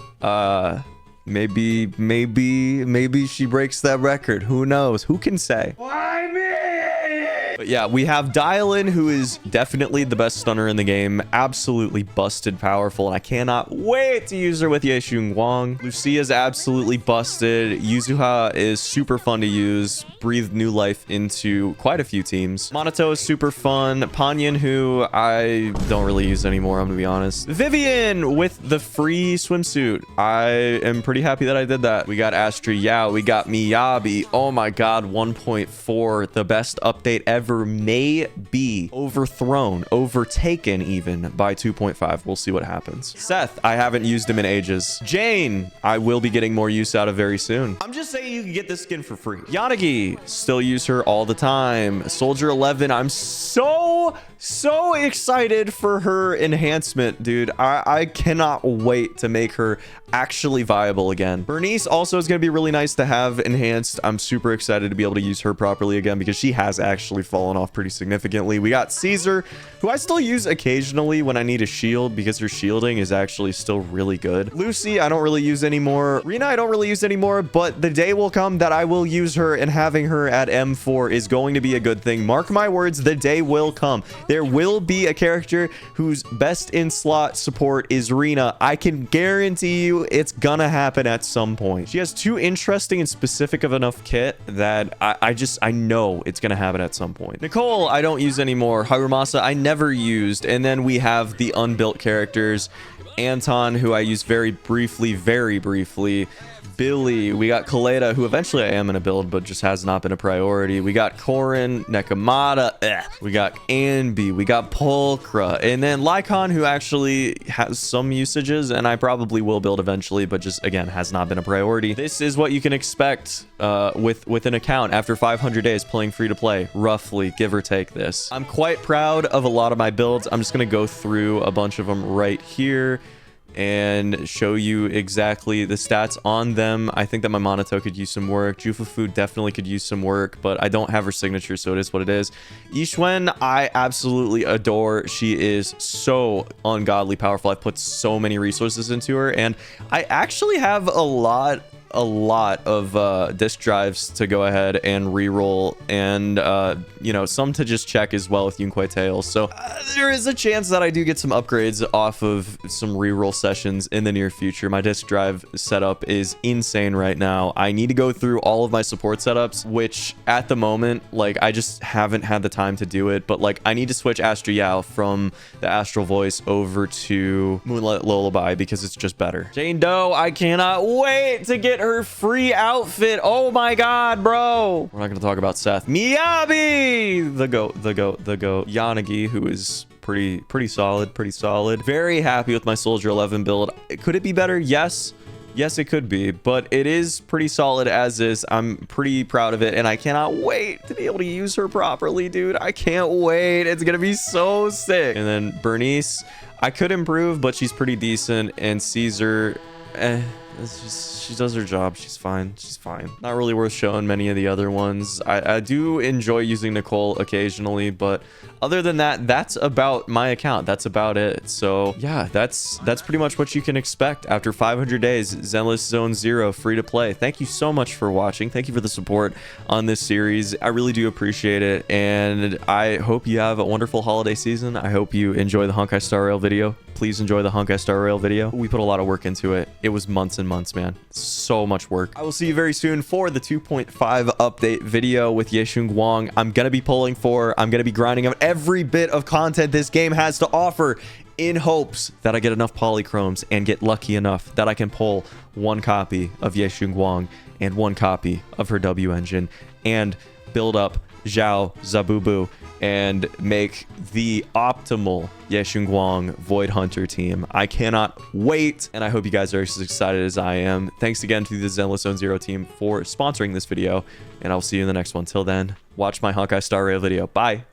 maybe she breaks that record. Who knows? Who can say? Why me? But yeah, we have Dial-In, who is definitely the best stunner in the game. Absolutely busted powerful, and I cannot wait to use her with Shunguang. Lucia is absolutely busted. Yuzuha is super fun to use. Breathed new life into quite a few teams. Manato is super fun. Panyan, who I don't really use anymore, I'm gonna be honest. Vivian with the free swimsuit. I am pretty happy that I did that. We got Astri Yao. We got Miyabi. Oh my god, 1.4. The best update ever. May be overtaken even by 2.5. We'll see what happens. Seth, I haven't used him in ages. Jane, I will be getting more use out of very soon. I'm just saying you can get this skin for free. Yanagi, still use her all the time. Soldier 11, I'm so excited for her enhancement, dude. I cannot wait to make her actually viable again. Bernice also is going to be really nice to have enhanced. I'm super excited to be able to use her properly again because she has actually fallen off pretty significantly. We got Caesar, who I still use occasionally when I need a shield because her shielding is actually still really good. Lucy, I don't really use anymore. Rina, I don't really use anymore, but the day will come that I will use her, and having her at M4 is going to be a good thing. Mark my words, the day will come. There will be a character whose best in slot support is Rina. I can guarantee you it's gonna happen at some point. She has too interesting and specific of enough kit that I know it's gonna happen at some point. Nicole, I don't use anymore. Harumasa, I never used. And then we have the unbuilt characters. Anton, who I use very briefly. Billy. We got Kaleda, who eventually I am going to build, but just has not been a priority. We got Korin, Nekomata. We got Anby. We got Pulchra. And then Lycon, who actually has some usages, and I probably will build eventually, but just, again, has not been a priority. This is what you can expect with an account after 500 days playing free-to-play, roughly, give or take this. I'm quite proud of a lot of my builds. I'm just going to go through a bunch of them right here and show you exactly the stats on them. I think that my Manato could use some work. Jufufu definitely could use some work, but I don't have her signature, so it is what it is. Yishwan, I absolutely adore. She is so ungodly powerful. I've put so many resources into her, and I actually have a lot of disk drives to go ahead and re-roll, and you know, some to just check as well with Yunquai Tails. So there is a chance that I do get some upgrades off of some re-roll sessions in the near future. My disk drive setup is insane right now. I need to go through all of my support setups, which at the moment, like, I just haven't had the time to do it. But like, I need to switch Astro Yao from the Astral Voice over to Moonlight Lullaby because it's just better. Jane Doe, I cannot wait to get her free outfit. Oh my god, bro. We're not gonna talk about Seth. Miyabi, the goat. Yanagi, who is pretty solid. Very happy with my Soldier 11 build. Could it be better? Yes, it could be, but it is pretty solid as is. I'm pretty proud of it, and I cannot wait to be able to use her properly, dude. I can't wait. It's gonna be so sick. And then Bernice, I could improve, but she's pretty decent. And Caesar, it's just, she does her job. She's fine. Not really worth showing many of the other ones. I do enjoy using Nicole occasionally, but other than that, that's about my account. That's about it. So yeah, that's pretty much what you can expect after 500 days. Zenless Zone 0 free to play. Thank you so much for watching. Thank you for the support on this series. I really do appreciate it, and I hope you have a wonderful holiday season. I hope you enjoy the Honkai Star Rail video. Please enjoy the Honkai Star Rail video. We put a lot of work into it. It was months and months, man. So much work. I will see you very soon for the 2.5 update video with Shunguang. I'm gonna be pulling for. I'm gonna be grinding out every bit of content this game has to offer in hopes that I get enough polychromes and get lucky enough that I can pull one copy of Shunguang and one copy of her W engine and build up Zhao, Zabubu, and make the optimal Shunguang Void Hunter team. I cannot wait, and I hope you guys are as excited as I am. Thanks again to the Zenless Zone 0 team for sponsoring this video, and I'll see you in the next one. Till then, watch my Honkai Star Rail video. Bye!